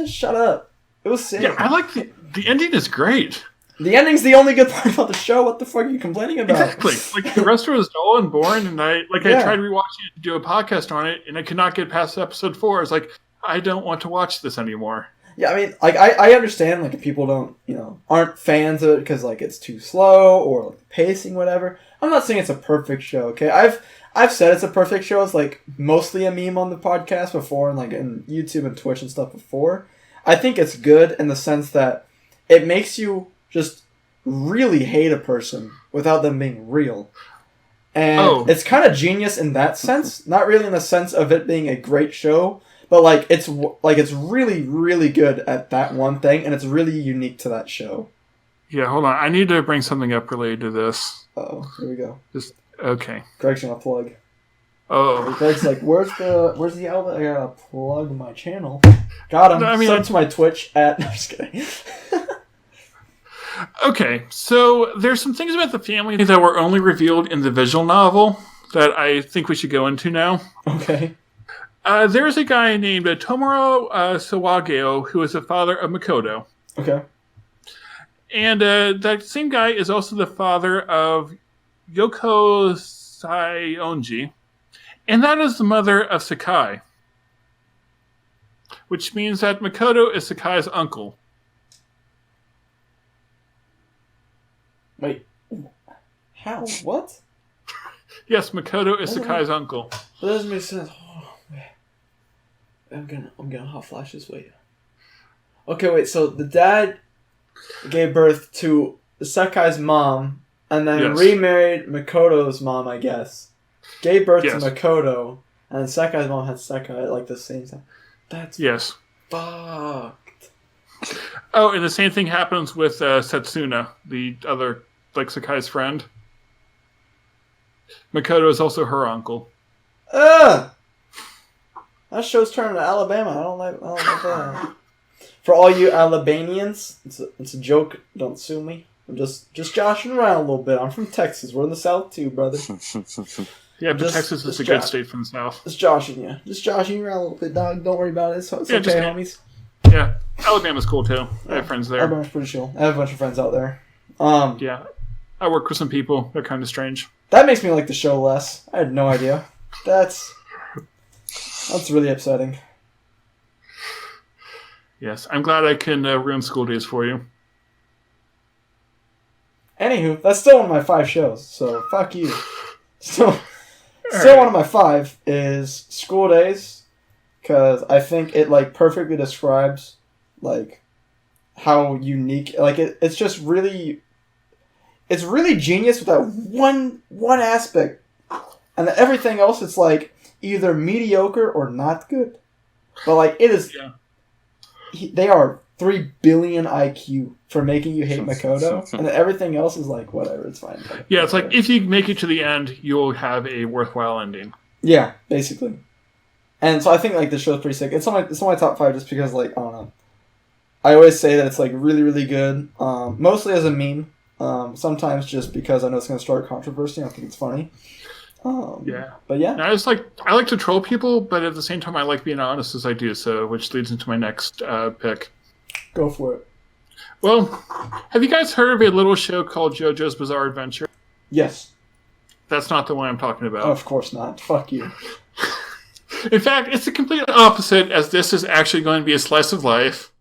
shut up. It was sick. Yeah, I like the ending is great. The ending's the only good part about the show. What the fuck are you complaining about? Exactly. Like, the rest was dull and boring, and I tried rewatching it to do a podcast on it, and I could not get past episode 4. I was like, I don't want to watch this anymore. Yeah, I mean, like, I understand, like, if people don't, aren't fans of it because, like, it's too slow or, like, pacing, whatever. I'm not saying it's a perfect show, okay? I've said it's a perfect show. It's, like, mostly a meme on the podcast before and, like, in YouTube and Twitch and stuff before. I think it's good in the sense that it makes you just really hate a person without them being real. And it's kind of genius in that sense. Not really in the sense of it being a great show, but, like, it's really, really good at that one thing, and it's really unique to that show. Yeah, hold on. I need to bring something up related to this. Uh-oh, here we go. Okay. Greg's gonna plug. Oh. Greg's like, where's the outlet? I gotta plug my channel. Got him. No, I mean, sub to my Twitch at... No, I'm just kidding. Okay, so there's some things about the family that were only revealed in the visual novel that I think we should go into now. Okay. There's a guy named Tomoro Sawageo who is the father of Makoto. Okay. And that same guy is also the father of Yoko Saionji. And that is the mother of Sakai. Which means that Makoto is Sakai's uncle. Wait. How? What? Yes, Makoto is Sakai's uncle. That doesn't make sense. I'm gonna hot flash this way. Okay, wait. So the dad gave birth to Sakai's mom, and then remarried Makoto's mom, I guess. Gave birth to Makoto, and then Sakai's mom had Sakai at, like, the same time. That's fucked. Oh, and the same thing happens with Setsuna, the other, like, Sakai's friend. Makoto is also her uncle. Ugh! That show's turning to Alabama. I don't like that. For all you Alabamians, it's a joke. Don't sue me. I'm just joshing around a little bit. I'm from Texas. We're in the South too, brother. Yeah, but Texas is a good state from the South. Just joshing you. Just joshing you around a little bit, dog. Don't worry about it. It's okay, homies. Yeah, Alabama's cool too. I have friends there. Alabama's pretty chill. I have a bunch of friends out there. Yeah, I work with some people. They're kind of strange. That makes me like the show less. I had no idea. That's really upsetting. Yes, I'm glad I can ruin School Days for you. Anywho, that's still one of my 5 shows, so fuck you. Still one of my 5 is School Days, because I think it like perfectly describes like how unique, like it's just really, it's really genius with that one aspect, and then everything else it's like either mediocre or not good, but like it is. Yeah. They are 3 billion IQ for making you hate Makoto, and then everything else is like, whatever, it's fine. Yeah, it's like, if you make it to the end, you'll have a worthwhile ending. Yeah, basically. And so I think, like, this show's pretty sick. It's on my top 5 just because, like, I don't know. I always say that it's, like, really, really good. Mostly as a meme. Sometimes just because I know it's going to start controversy. I think it's funny. Yeah. But yeah. I like to troll people, but at the same time I like being honest as I do so, which leads into my next pick. Go for it. Well, have you guys heard of a little show called JoJo's Bizarre Adventure? Yes. That's not the one I'm talking about. Oh, of course not. Fuck you. In fact, it's the complete opposite, as this is actually going to be a slice of life.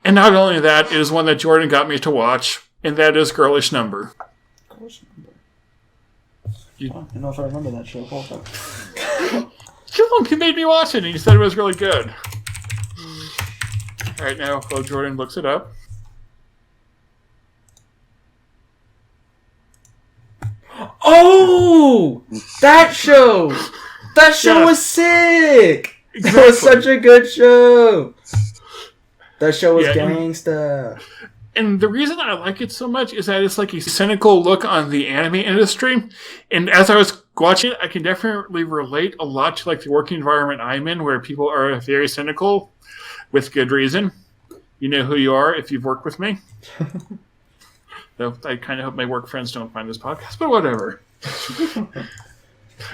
And not only that, it is one that Jordan got me to watch, and that is Girlish Number. Girlish Number. I don't know if I remember that show. Hold on. You made me watch it, and you said it was really good. All right, now, while Jordan looks it up. Oh! That show! That show was sick! Exactly. It was such a good show! That show was gangsta. And the reason I like it so much is that it's like a cynical look on the anime industry. And as I was watching it, I can definitely relate a lot to like the working environment I'm in, where people are very cynical with good reason. You know who you are if you've worked with me. Though I kind of hope my work friends don't find this podcast, but whatever.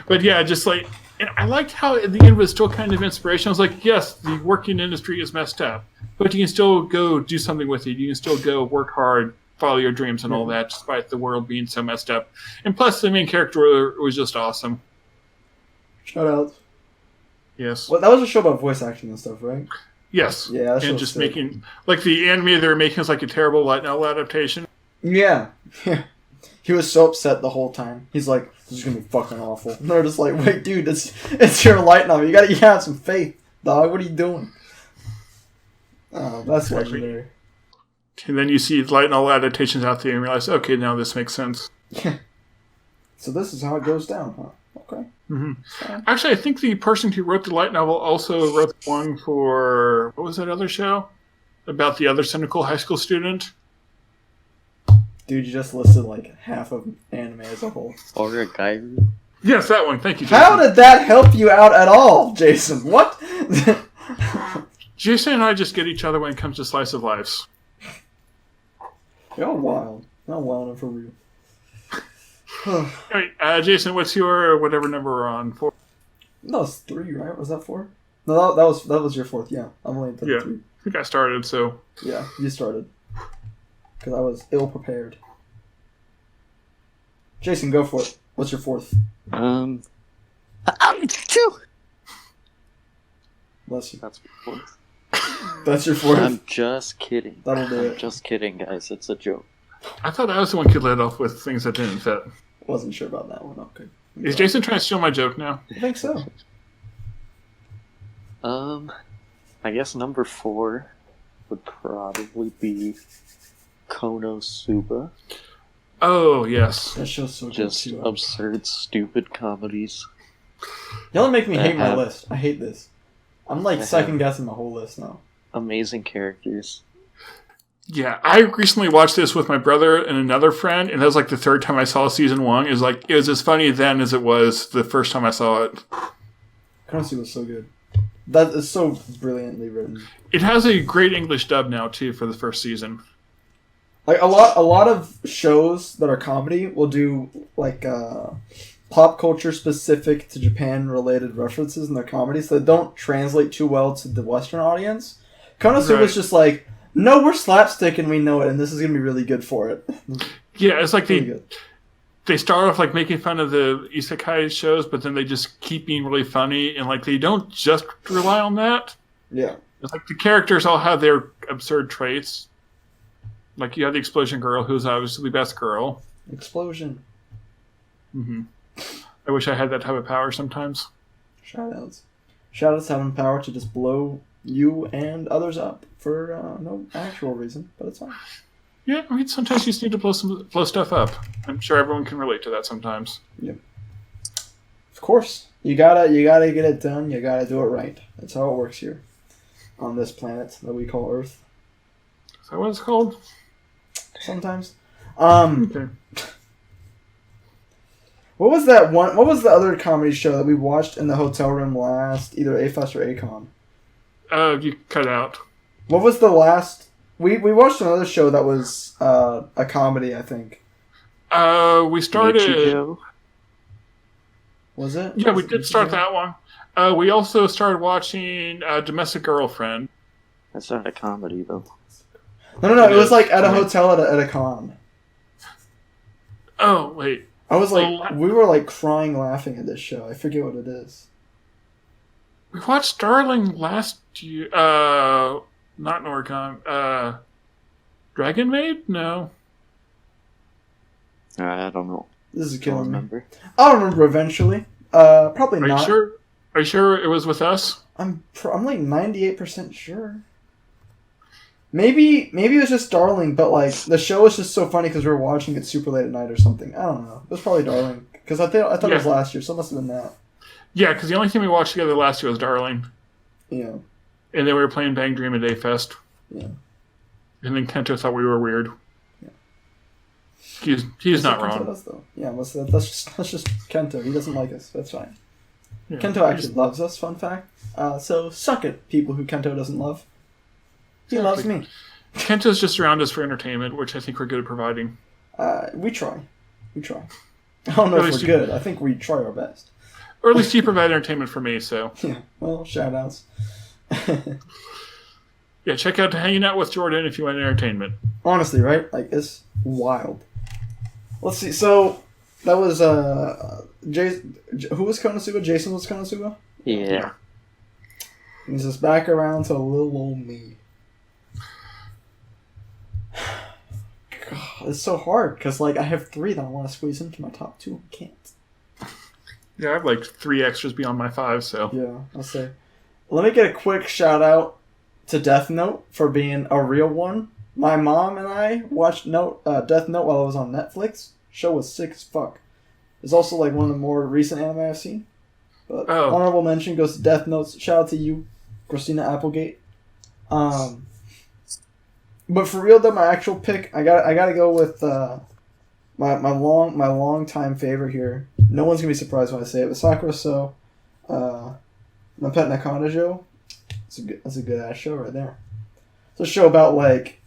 But yeah, just like, and I liked how at the end was still kind of inspirational. I was like, yes, the working industry is messed up, but you can still go do something with it. You can still go work hard, follow your dreams and all that, despite the world being so messed up. And plus, the main character was just awesome. Shout out. Yes. Well, that was a show about voice acting and stuff, right? Yes. Yeah, and just sick. Making, like the anime they were making is like a terrible light novel adaptation. Yeah. He was so upset the whole time. He's like, this is going to be fucking awful. And they're just like, wait, dude, it's your light novel. You gotta have some faith, dog. What are you doing? Oh, that's legendary. And then you see light novel adaptations out there and realize, okay, now this makes sense. Yeah. So this is how it goes down, huh? Okay. Mm-hmm. Actually, I think the person who wrote the light novel also wrote one for, what was that other show? About the other cynical high school student? Dude, you just listed like half of anime as a whole. Or a guy. Yes, that one. Thank you, Jason. How did that help you out at all, Jason? What? Jason and I just get each other when it comes to slice of lives. You're wild. Not wild for real. All right, Jason, what's your whatever number we're on? 4? No, it's 3, right? Was that 4? No, that was your 4th. Yeah, I'm only at 3. I think I started. So yeah, you started. Because I was ill prepared. Jason, go for it. What's your 4th? 2. Bless you. That's my 4th. That's your 4th? I'm just kidding. That'll do it. Just kidding, guys. It's a joke. I thought I was the one who could let off with things that didn't fit. Wasn't sure about that one. Okay. Is Jason trying to steal my joke now? I think so. I guess number 4 would probably be Konosuba. Oh, yes. That show's so just good too. Absurd, stupid comedies. Y'all make me hate my list. I hate this. I'm like second guessing the whole list now. Amazing characters. Yeah, I recently watched this with my brother and another friend, and that was like the 3rd time I saw season 1. It was as funny then as it was the first time I saw it. Konosuba was so good. That is so brilliantly written. It has a great English dub now too for the first season. Like a lot of shows that are comedy will do like pop culture specific to Japan related references in their comedies that don't translate too well to the Western audience. Konosuba was just like, no, we're slapstick and we know it, and this is gonna be really good for it. Yeah, it's like they start off like making fun of the isekai shows, but then they just keep being really funny, and like they don't just rely on that. Yeah, it's like the characters all have their absurd traits. Like, you had the explosion girl, who's obviously the best girl. Explosion. Mm-hmm. I wish I had that type of power sometimes. Shoutouts. Shoutouts having power to just blow you and others up for no actual reason, but it's fine. Yeah, I mean, sometimes you just need to blow stuff up. I'm sure everyone can relate to that sometimes. Yep. Of course. You gotta get it done. You gotta do it right. That's how it works here on this planet that we call Earth. Is that what it's called? Sometimes. Okay. What was that one? What was the other comedy show that we watched in the hotel room last? Either A-Fest or A-Con. You cut out. What was the last? We watched another show that was a comedy, I think. We started. Was it? Yeah, we did start that one. We also started watching Domestic Girlfriend. That's not a comedy, though. No. It was like at a hotel at a con. Oh, wait. I was like, we were like crying laughing at this show. I forget what it is. We watched Darling last year. Not Norcon. Dragon Maid? No. I don't know. This is I killing don't me. I'll remember eventually. Probably Are not. you sure? Are you sure it was with us? I'm like 98% sure. Maybe it was just Darling, but like the show was just so funny because we were watching it super late at night or something. I don't know. It was probably Darling because I thought it was last year, so it must have been that. Yeah, because the only thing we watched together last year was Darling. Yeah. And then we were playing Bang Dream at Dayfest. Yeah. And then Kento thought we were weird. Yeah. He's not Kento wrong. does, though. Yeah, that's just Kento. He doesn't like us. That's fine. Yeah, Kento actually loves us. Fun fact. So suck it, people who Kento doesn't love. He loves me. Kento's just around us for entertainment, which I think we're good at providing. We try. I don't know if we're good. I think we try our best. Or at least you provide entertainment for me, so. Yeah, well, shout-outs. Yeah, check out Hanging Out with Jordan if you want entertainment. Honestly, right? Like, it's wild. Let's see. So, that was, who was Konosuba? Jason was Konosuba? Yeah. He's just back around to little old me. God, it's so hard, because, like, I have 3 that I want to squeeze into my top 2. I can't. Yeah, I have like 3 extras beyond my 5, so. Yeah, I'll say. Let me get a quick shout-out to Death Note for being a real one. My mom and I watched Death Note while I was on Netflix. Show was sick as fuck. It's also like one of the more recent anime I've seen. But honorable mention goes to Death Note. Shout out to you, Christina Applegate. But for real though, my actual pick, I gotta go with my long time favorite here. No one's gonna be surprised when I say it, but Sakura So, My Pet Nakanajo. That's a good ass show right there. It's a show about like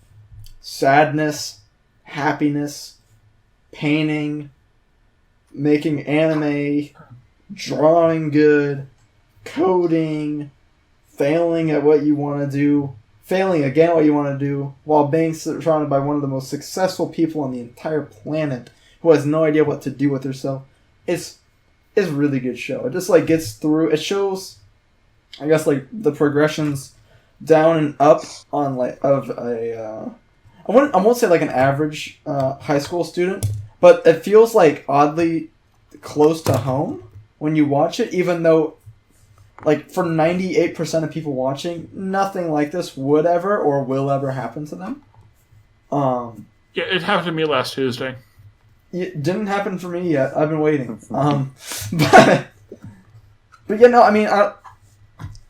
sadness, happiness, painting, making anime, drawing good, coding, failing at what you want to do, failing again at what you want to do, while being surrounded by one of the most successful people on the entire planet who has no idea what to do with herself. It's a really good show. It just like gets through. It shows, I guess, like the progressions down and up on like of a. I won't say like an average high school student, but it feels like oddly close to home when you watch it, even though, like, for 98% of people watching, nothing like this would ever or will ever happen to them. Yeah, it happened to me last Tuesday. It didn't happen for me yet. I've been waiting. But yeah, no, I mean,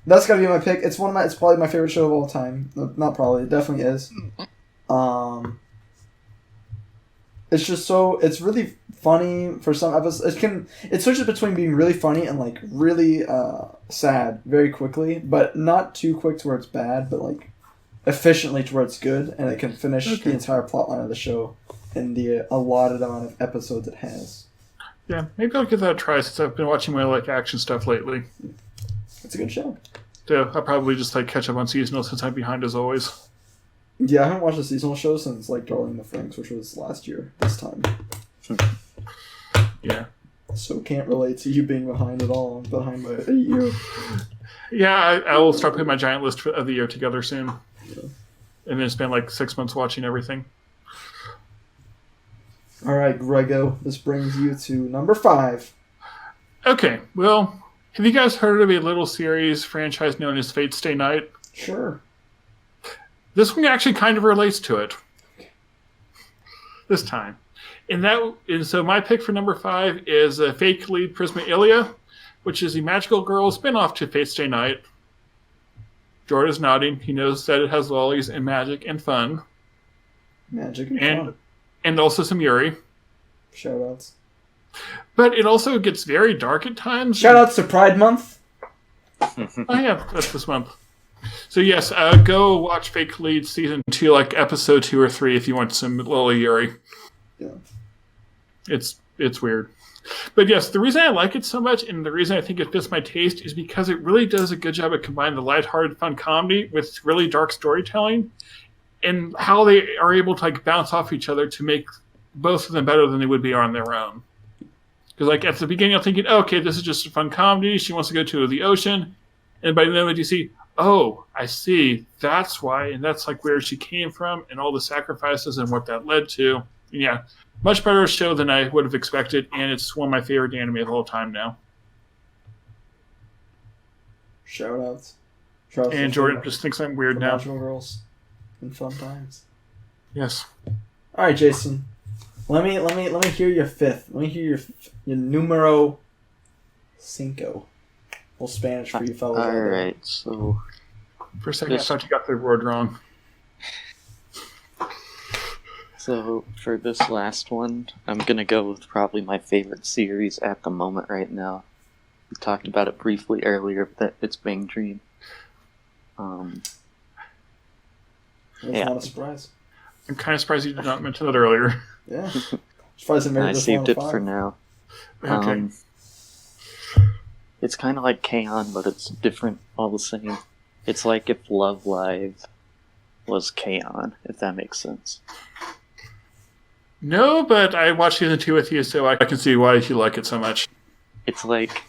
that's gotta be my pick. It's probably my favorite show of all time. Not probably, it definitely is. It's just so, it's really funny for some episodes. It switches between being really funny and like really sad very quickly, but not too quick to where it's bad, but like efficiently to where it's good, and it can finish the entire plotline of the show in the allotted amount of episodes it has. Yeah, maybe I'll give that a try since I've been watching my like action stuff lately. It's a good show. So I'll probably just like catch up on seasonal since I'm behind as always. Yeah, I haven't watched a seasonal show since like Darling in the Franxx, which was last year this time. Yeah. So can't relate to you being behind at all. I'm behind by a year. Yeah, I will start putting my giant list of the year together soon. Yeah. And then spend like 6 months watching everything. All right, Grego, this brings you to number 5. Okay, well, have you guys heard of a little series franchise known as Fate Stay Night? Sure. This one actually kind of relates to it. This time. And so my pick for number 5 is Fake Lead Prisma Ilia, which is a magical girl spin-off to Fate Stay Night. Jordan's nodding. He knows that it has lollies and magic and fun. Magic and fun. And also some Yuri. Shoutouts. But it also gets very dark at times. Shoutouts to Pride Month. Oh yeah, that's this month. So yes, go watch Fake Lead Season 2, like Episode 2 or 3 if you want some lolly Yuri. Yeah. It's weird. But yes, the reason I like it so much and the reason I think it fits my taste is because it really does a good job at combining the lighthearted, fun comedy with really dark storytelling and how they are able to like bounce off each other to make both of them better than they would be on their own. Because like at the beginning, I'm thinking, oh, okay, this is just a fun comedy. She wants to go to the ocean. And by the end, you see, oh, I see. That's why. And that's like where she came from and all the sacrifices and what that led to. And yeah. Much better show than I would have expected, and it's one of my favorite anime of all time now. Shoutouts. And Jordan just thinks I'm weird now. Magical girls and fun times. Yes. All right, Jason. Let me hear your 5th. Let me hear your numero 5. A little Spanish for you fellas. All right, so for a second, I thought you got the word wrong. So for this last one, I'm going to go with probably my favorite series at the moment right now. We talked about it briefly earlier, but it's Bang Dream. That's yeah. not a surprise. I'm kind of surprised you did not mention that earlier. Yeah. Surprised I made I this saved it 5. for now. Okay. It's kind of like K-On!, but it's different all the same. It's like if Love Live was K-On!, if that makes sense. No, but I watched Season 2 with you, so I can see why you like it so much. It's like,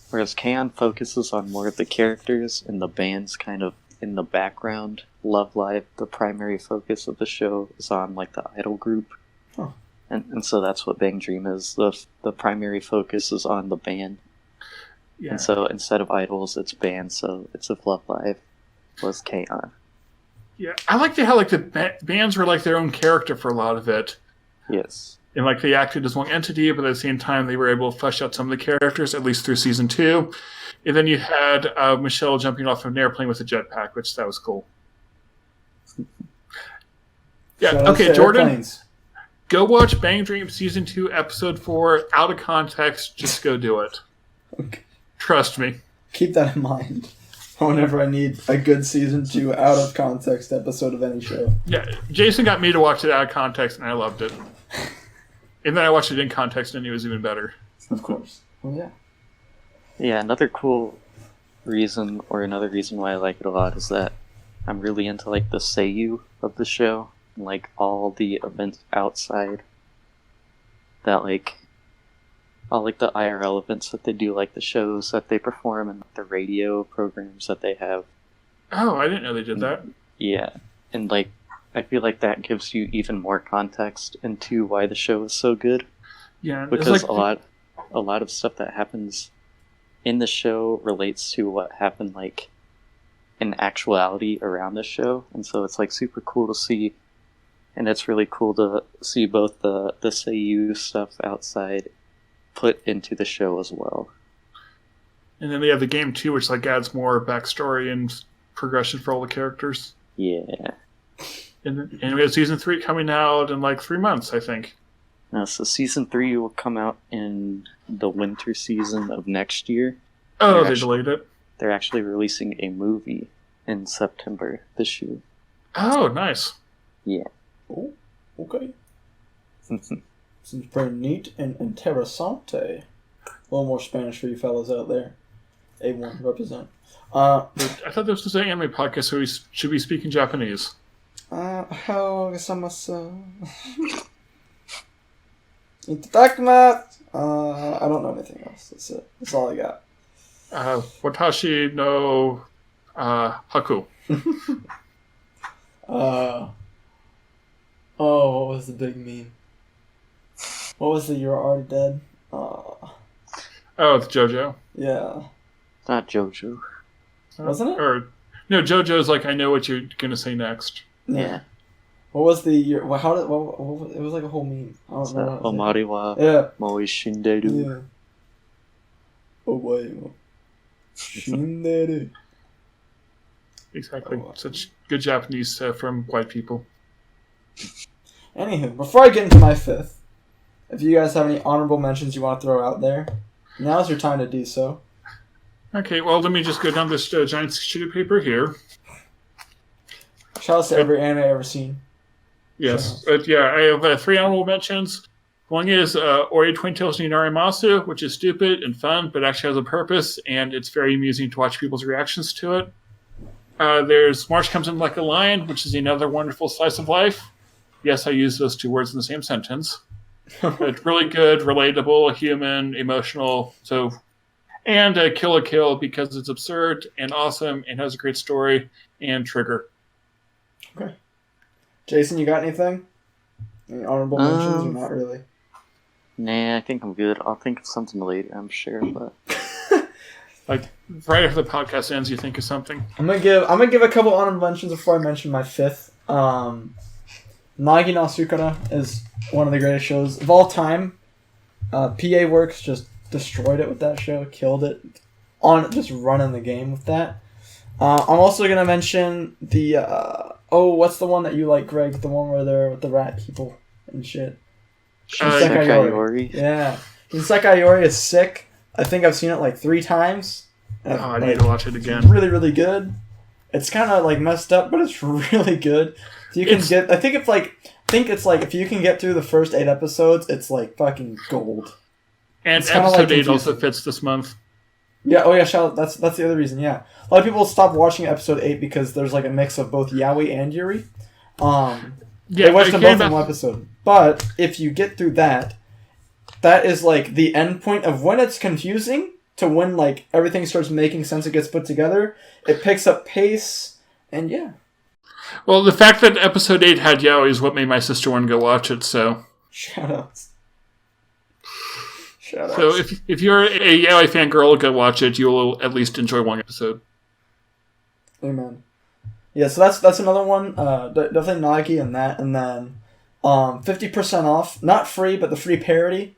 whereas K-On! Focuses on more of the characters and the band's kind of in the background, Love Live, the primary focus of the show, is on like the idol group. Huh. And so that's what Bang Dream is. The primary focus is on the band. Yeah. And so instead of idols, it's bands, so it's if Love Live was K-On! Yeah, I like how like the bands were like their own character for a lot of it. Yes. And like they acted as one entity, but at the same time they were able to flesh out some of the characters, at least through Season 2. And then you had Michelle jumping off of an airplane with a jetpack, which that was cool. Yeah, okay, Jordan, airplanes. Go watch Bang Dream Season 2, Episode 4, out of context, just go do it. Okay. Trust me. Keep that in mind whenever I need a good Season 2 out of context episode of any show. Yeah, Jason got me to watch it out of context, and I loved it. And then I watched it in context, and it was even better. Of course. Well, yeah. Yeah, another reason why I like it a lot is that I'm really into like the seiyuu of the show, and like all the events outside that like all like the IRL events that they do, like the shows that they perform and the radio programs that they have. Oh, I didn't know they did that. Yeah, and like I feel like that gives you even more context into why the show is so good. Yeah, because like a lot of stuff that happens in the show relates to what happened like in actuality around the show, and so it's like super cool to see, and it's really cool to see both the seiyuu stuff outside put into the show as well. And then they have the game too, which like adds more backstory and progression for all the characters. Yeah. And we have Season 3 coming out in like 3 months, I think. So Season 3 will come out in the winter season of next year. Oh, they delayed it? They're actually releasing a movie in September this year. Oh, nice. Yeah. Oh, okay. Seems pretty neat and interessante. A little more Spanish for you fellas out there. A1, represent. I thought this was an anime podcast, so we should be speaking Japanese. How gozaimasu. Itadakimasu. I don't know anything else. That's it. That's all I got. Watashi no haku. Oh, what was the big meme? What was the You're Already Dead? Oh, it's JoJo. Yeah. It's not JoJo. Wasn't it? Or no, JoJo's like I know what you're gonna say next. Yeah. What was the year? How did? It was like a whole meme. I don't know. Omari wa Yeah. Moi Shinderu. Yeah. Omari wa Shinderu. Exactly. Such good Japanese from white people. Anywho, before I get into my fifth, if you guys have any honorable mentions you want to throw out there, now's your time to do so. Okay, well, let me just go down this giant sheet of paper here. Shout out to every anime I've ever seen. Yes, but yeah, I have 3 honorable mentions. One is Ori Twin Tails no Inarimasu, which is stupid and fun, but actually has a purpose, and it's very amusing to watch people's reactions to it. There's March Comes In Like a Lion, which is another wonderful slice of life. Yes, I use those 2 words in the same sentence. But really good, relatable, human, emotional. And Kill la Kill because it's absurd and awesome and has a great story, and Trigger. Okay. Jason, you got anything? Any honorable mentions or not really? Nah, I think I'm good. I'll think of something later, I'm sure, but Like right after the podcast ends, you think of something. I'm gonna give a couple honorable mentions before I mention my fifth. Nagi no Sukara is one of the greatest shows of all time. PA Works just destroyed it with that show, killed it, just running the game with that. I'm also gonna mention the what's the one that you like, Greg? The one where they're with the rat people and shit. Sekaiori. Yeah, Sekaiori is sick. I think I've seen it like 3 times. I need to watch it again. Really, really good. It's kind of like messed up, but it's really good. So you can get. I think it's like if you can get through the first 8 episodes, it's like fucking gold. And it's episode like 8 also fits this month. Yeah. Oh yeah. That's the other reason. Yeah. A lot of people stop watching episode 8 because there's like a mix of both yaoi and yuri. They watched them both in one episode. But if you get through that is like the end point of when it's confusing to when like everything starts making sense. It gets put together. It picks up pace, and yeah. Well, the fact that episode 8 had yaoi is what made my sister want to go watch it. So Shoutouts. So if you're a yaoi fangirl, go watch it. You will at least enjoy one episode. Amen. Yeah, so that's another one. Definitely Nagi and that, and then 50% off, not free, but the free parody.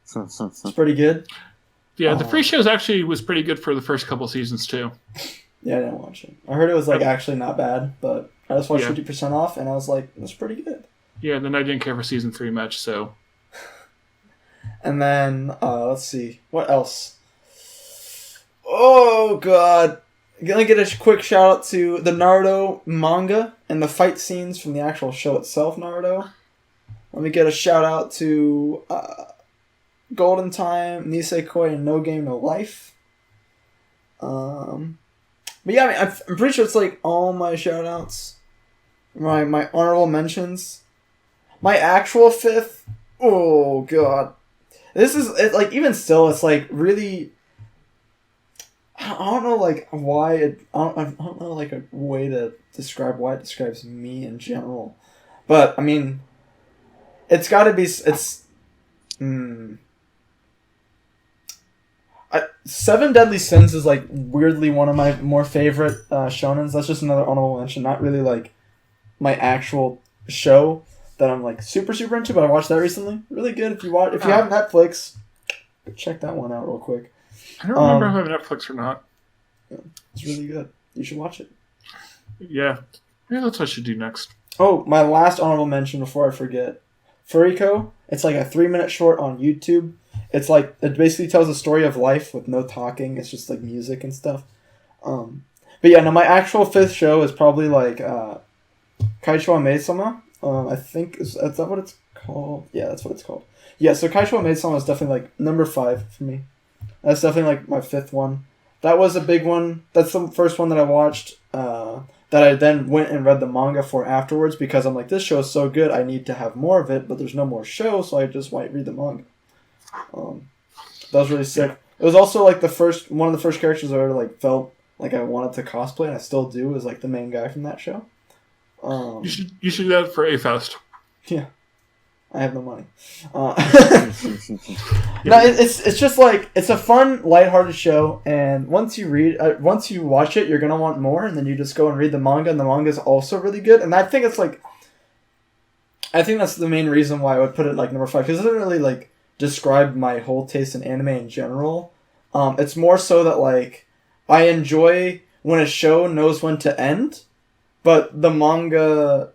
It's pretty good. Yeah, the free shows actually was pretty good for the first couple seasons too. Yeah, I didn't watch it. I heard it was like actually not bad, but I just watched 50% off, and I was like, that's pretty good. Yeah, then I didn't care for season 3 much, so. And then let's see, what else? Oh god. I'm gonna get a quick shout out to the Naruto manga and the fight scenes from the actual show itself, Naruto. Let me get a shout out to Golden Time, Nisekoi, and No Game No Life. But yeah, I mean, I'm pretty sure it's like all my shout outs. My honorable mentions. My actual fifth. Oh god. This is like even still, it's like really. I don't know like why it. I don't know like a way to describe why it describes me in general, but I mean, it's got to be Seven Deadly Sins is like weirdly one of my more favorite shonens. That's just another honorable mention. Not really like my actual show that I'm like super into, but I watched that recently. Really good. If you have Netflix, check that one out real quick. I don't remember if I have Netflix or not. Yeah, it's really good. You should watch it. Yeah, that's what I should do next. Oh, my last honorable mention before I forget. Furiko. It's like a 3-minute short on YouTube. It's like, it basically tells the story of life with no talking. It's just like music and stuff. But yeah, no, my actual fifth show is probably like Kaichou Maid-sama. I think, is that what it's called? Yeah, that's what it's called. Yeah, so Kaichou Maid-sama is definitely like number 5 for me. That's definitely like my fifth one. That was a big one. That's the first one that I watched that I then went and read the manga for afterwards because I'm like, this show is so good, I need to have more of it, but there's no more show, so I just might read the manga. That was really sick. It was also like one of the first characters I ever like felt like I wanted to cosplay, and I still do, is like the main guy from that show. You should do that for A-Fest. Yeah. I have no money. No, it's just like it's a fun, lighthearted show, and once you watch it, you're gonna want more, and then you just go and read the manga, and the manga is also really good. And I think that's the main reason why I would put it like number 5, because it doesn't really like describe my whole taste in anime in general. It's more so that like I enjoy when a show knows when to end, but the manga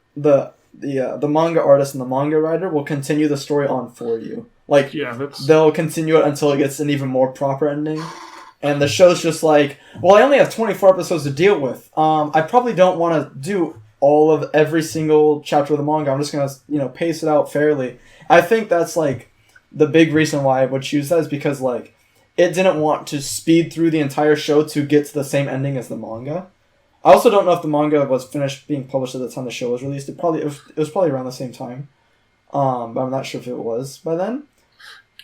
artist and the manga writer will continue the story on for you. Like, they'll continue it until it gets an even more proper ending. And the show's just like, well, I only have 24 episodes to deal with. I probably don't want to do all of every single chapter of the manga. I'm just going to, pace it out fairly. I think that's, like, the big reason why I would choose that is because, like, it didn't want to speed through the entire show to get to the same ending as the manga. I also don't know if the manga was finished being published at the time the show was released. It was probably around the same time. But I'm not sure if it was by then.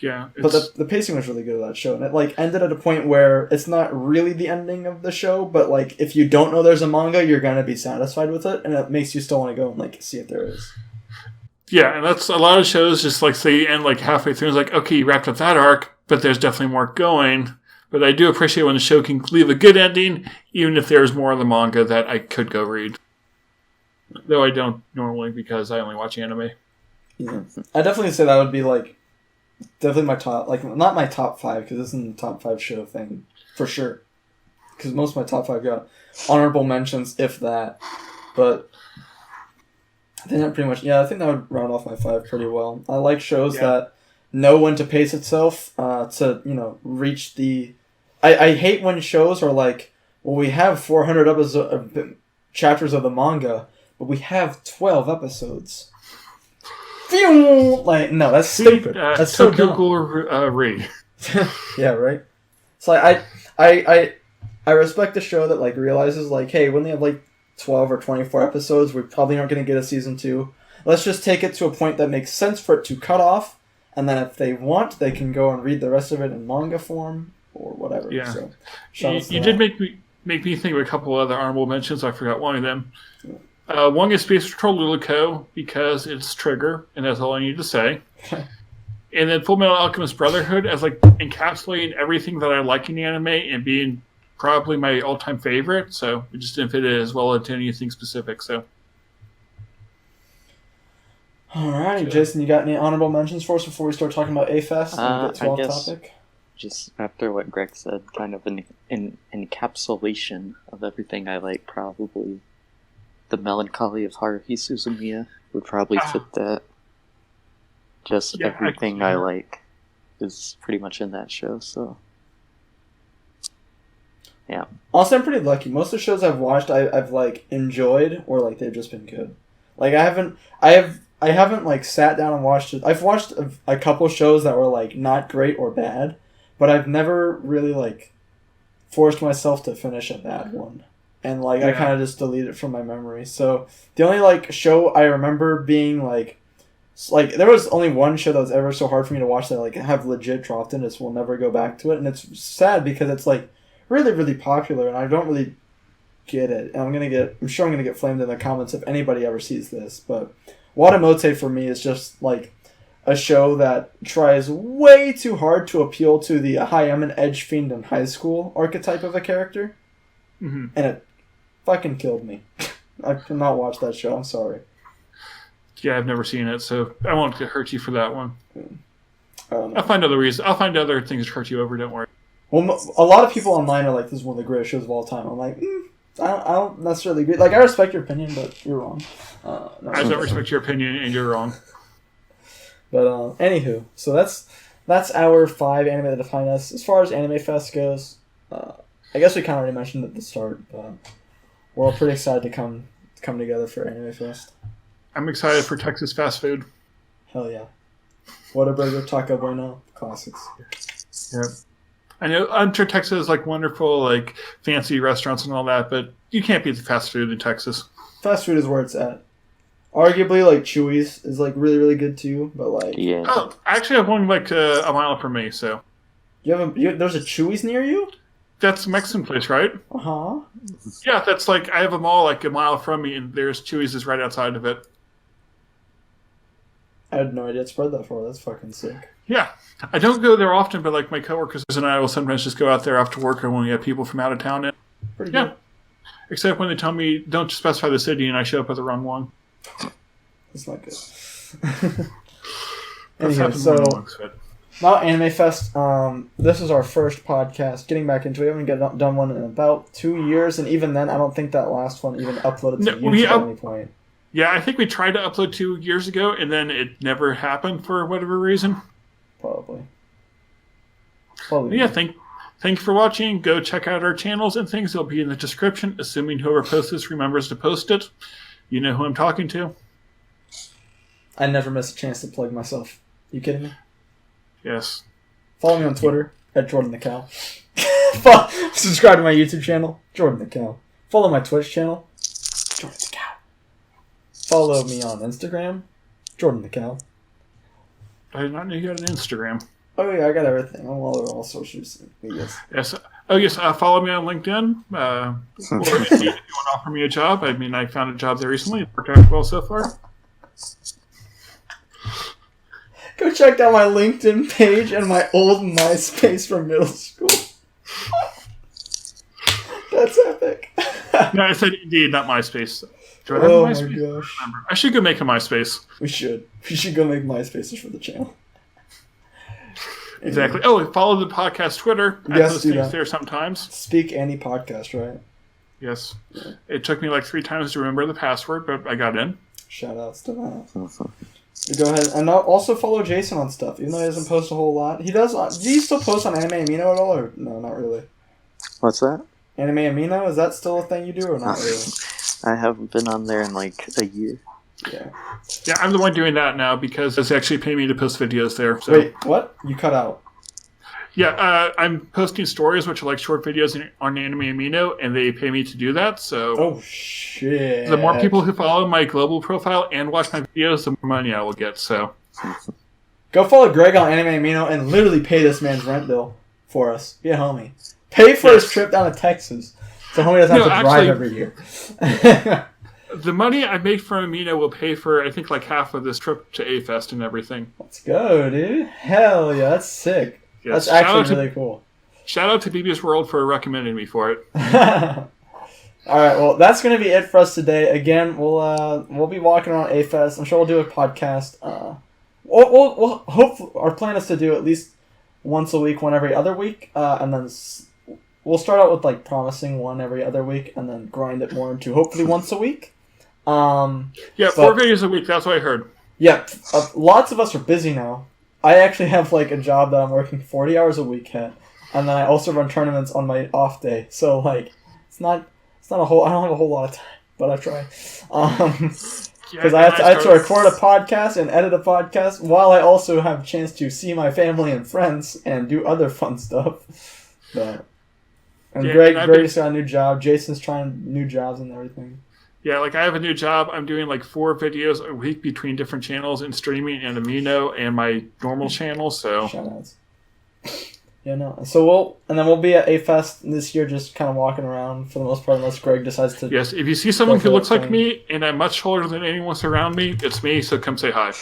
Yeah. But the pacing was really good of that show. And it like ended at a point where it's not really the ending of the show, but like if you don't know there's a manga, you're going to be satisfied with it. And it makes you still want to go and like see if there is. Yeah, and that's a lot of shows just like say end like halfway through. It's like, okay, you wrapped up that arc, but there's definitely more going. But I do appreciate when the show can leave a good ending, even if there's more of the manga that I could go read. Though I don't normally because I only watch anime. Yeah. I definitely say that would be like, definitely my top, like not my top 5 because this isn't the top 5 show thing for sure. Because most of my top 5 got honorable mentions, if that. But I think that pretty much, I think that would round off my 5 pretty well. I like shows that know when to pace itself to, reach the... I hate when shows are like, well, we have 400 chapters of the manga, but we have 12 episodes. Like, no, that's stupid. That's so dumb. Read. Yeah, right? It's like, I respect a show that, like, realizes, like, hey, when they have, like, 12 or 24 episodes, we probably aren't going to get a season 2. Let's just take it to a point that makes sense for it to cut off, and then if they want, they can go and read the rest of it in manga form or whatever. Yeah. So, you did make me think of a couple other honorable mentions. I forgot one of them. One is Space Patrol Luluco because it's Trigger, and that's all I need to say. And then Full Metal Alchemist Brotherhood as like encapsulating everything that I like in anime and being probably my all-time favorite. So it just didn't fit it as well into anything specific. So. Alright, Jason, you got any honorable mentions for us before we start talking about A-Fest and get to I guess topic? Just after what Greg said, kind of an encapsulation of everything I like, probably the melancholy of Haruhi Suzumiya would probably fit that. Just everything I like is pretty much in that show, so... Yeah. Also, I'm pretty lucky. Most of the shows I've watched, I've like enjoyed, or like they've just been good. Like I haven't like sat down and watched it. I've watched a couple shows that were like not great or bad, but I've never really like forced myself to finish a bad one, and like I kind of just delete it from my memory. So the only like show I remember being like there was only one show that was ever so hard for me to watch that like I have legit dropped in. It's will never go back to it, and it's sad because it's like really really popular, and I don't really get it. And I'm sure I'm gonna get flamed in the comments if anybody ever sees this, but Watamote for me is just like a show that tries way too hard to appeal to the hi, I'm an edge fiend in high school archetype of a character. Mm-hmm. And it fucking killed me. I cannot watch that show, I'm sorry. Yeah, I've never seen it, so I won't hurt you for that one. I'll find other reasons. I'll find other things to hurt you over, don't worry. Well, a lot of people online are like, this is one of the greatest shows of all time. I'm like, I don't necessarily agree. Like, I respect your opinion, but you're wrong. I don't respect your opinion, and you're wrong. But anywho, so that's our 5 anime that define us. As far as Anime Fest goes, I guess we kind of already mentioned at the start, but we're all pretty excited to come together for Anime Fest. I'm excited for Texas fast food. Hell yeah! Whataburger, Taco Bueno, classics. Yep. I know I'm sure Texas is like wonderful, like fancy restaurants and all that, but you can't beat the fast food in Texas. Fast food is where it's at. Arguably, like Chewy's is like really really good too, but like Oh, I actually have one like a mile from me. So there's a Chewy's near you? That's a Mexican place, right? Uh-huh. Yeah, that's like I have a mall like a mile from me, and there's Chewy's is right outside of it. I had no idea it spread that far. That's fucking sick. Yeah. I don't go there often, but like my coworkers and I will sometimes just go out there after work or when we have people from out of town in. Pretty Yeah. good. Except when they tell me, don't specify the city, and I show up at the wrong one. That's not good. That's Anyway, happened so more than once, but... now Anime Fest. This is our first podcast. Getting back into it, we haven't done one in about 2 years, and even then, I don't think that last one even uploaded to YouTube at any point. Yeah, I think we tried to upload 2 years ago, and then it never happened for whatever reason. Probably. Yeah, thank you for watching. Go check out our channels and things. They'll be in the description, assuming whoever posts this remembers to post it. You know who I'm talking to. I never miss a chance to plug myself. You kidding me? Yes. Follow me on Twitter at JordanTheCow. Subscribe to my YouTube channel, JordanTheCow. Follow my Twitch channel, JordanTheCow. Follow me on Instagram, JordanTheCow. I did not know you had an Instagram. Oh yeah, I got everything. I'm all social medias. Yes. Oh yes. Follow me on LinkedIn. Or if you want to offer me a job, I mean, I found a job there recently. It worked out well so far. Go check out my LinkedIn page and my old MySpace from middle school. That's epic. No, I said Indeed, not MySpace. Do I have Oh a my MySpace? gosh. I should go make a MySpace. We should go make MySpaces for the channel. Exactly. Oh, follow the podcast Twitter. I Yes, post do things that. there sometimes. Speak Any podcast, right? Yes. Yeah. It took me like 3 times to remember the password, but I got in. Shout outs to that. Go ahead and also follow Jason on stuff, even though he doesn't post a whole lot. He does. Do you still post on Anime Amino at all, or no? Not really. What's that? Anime Amino, is that still a thing you do, or not really? I haven't been on there in like a year. Yeah. Yeah, I'm the one doing that now because they actually pay me to post videos there. So. Wait, what? You cut out. Yeah, I'm posting stories, which are like short videos on Anime Amino, and they pay me to do that. So, oh shit! The more people who follow my global profile and watch my videos, the more money I will get. So, go follow Greg on Anime Amino and literally pay this man's rent bill for us. Be a homie. Pay for his trip down to Texas, so homie doesn't have to drive every year. The money I make from Amino will pay for, I think, like half of this trip to A-Fest and everything. Let's go, dude! Hell yeah, that's sick. Yes. That's actually really cool. Shout out to BB's World for recommending me for it. All right, well, that's going to be it for us today. Again, we'll be walking around A-Fest. I'm sure we'll do a podcast. We'll hopefully, our plan is to do at least once a week, one every other week, and then we'll start out with like promising one every other week, and then grind it more into hopefully once a week. Yeah, 4 videos a week. That's what I heard. Yeah, lots of us are busy now. I actually have like a job that I'm working 40 hours a week at, and then I also run tournaments on my off day. So like, it's not a whole. I don't have a whole lot of time, but I try. Because I have to record a podcast and edit a podcast while I also have a chance to see my family and friends and do other fun stuff. But Greg's got a new job. Jason's trying new jobs and everything. Yeah, like I have a new job. I'm doing like 4 videos a week between different channels and streaming and Amino and my normal channel. So shoutouts. Yeah, no. So we'll be at A-Fest this year, just kind of walking around for the most part, unless Greg decides to. Yes, if you see someone who looks like me and I'm much taller than anyone else around me, it's me. So come say hi.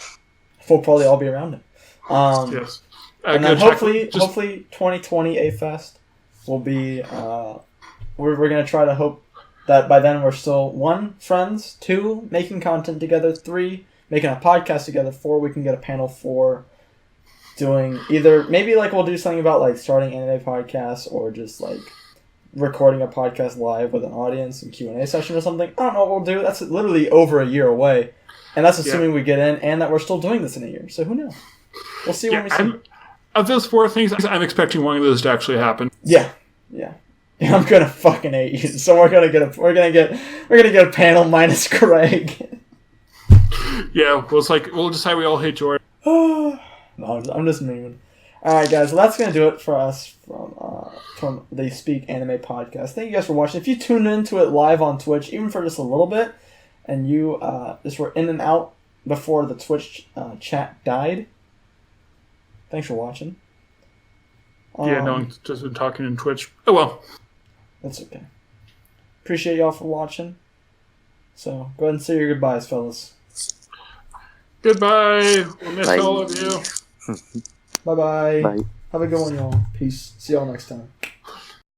We'll probably all be around him. Yes. And then hopefully 2020 A-Fest will be. We're gonna try to hope that by then we're still 1, friends, 2, making content together, 3, making a podcast together, 4, we can get a panel, 4, doing either, maybe like we'll do something about like starting anime podcasts or just like recording a podcast live with an audience and Q&A session or something. I don't know what we'll do. That's literally over a year away. And that's assuming we get in and that we're still doing this in a year. So who knows? We'll see when we see. Of those 4 things, I'm expecting one of those to actually happen. Yeah. I'm gonna fucking hate you. So we're gonna get a panel minus Greg. Yeah, we'll decide we all hate Jordan. No, I'm just memeing. Alright guys, well that's gonna do it for us from the Speak Anime podcast. Thank you guys for watching. If you tuned into it live on Twitch, even for just a little bit, and you just were in and out before the Twitch chat died, thanks for watching. Yeah, no one's just been talking in Twitch. Oh well. That's okay. Appreciate y'all for watching. So, go ahead and say your goodbyes, fellas. Goodbye. We'll miss Bye. all of you. Bye-bye. Bye. Have a good one, y'all. Peace. See y'all next time.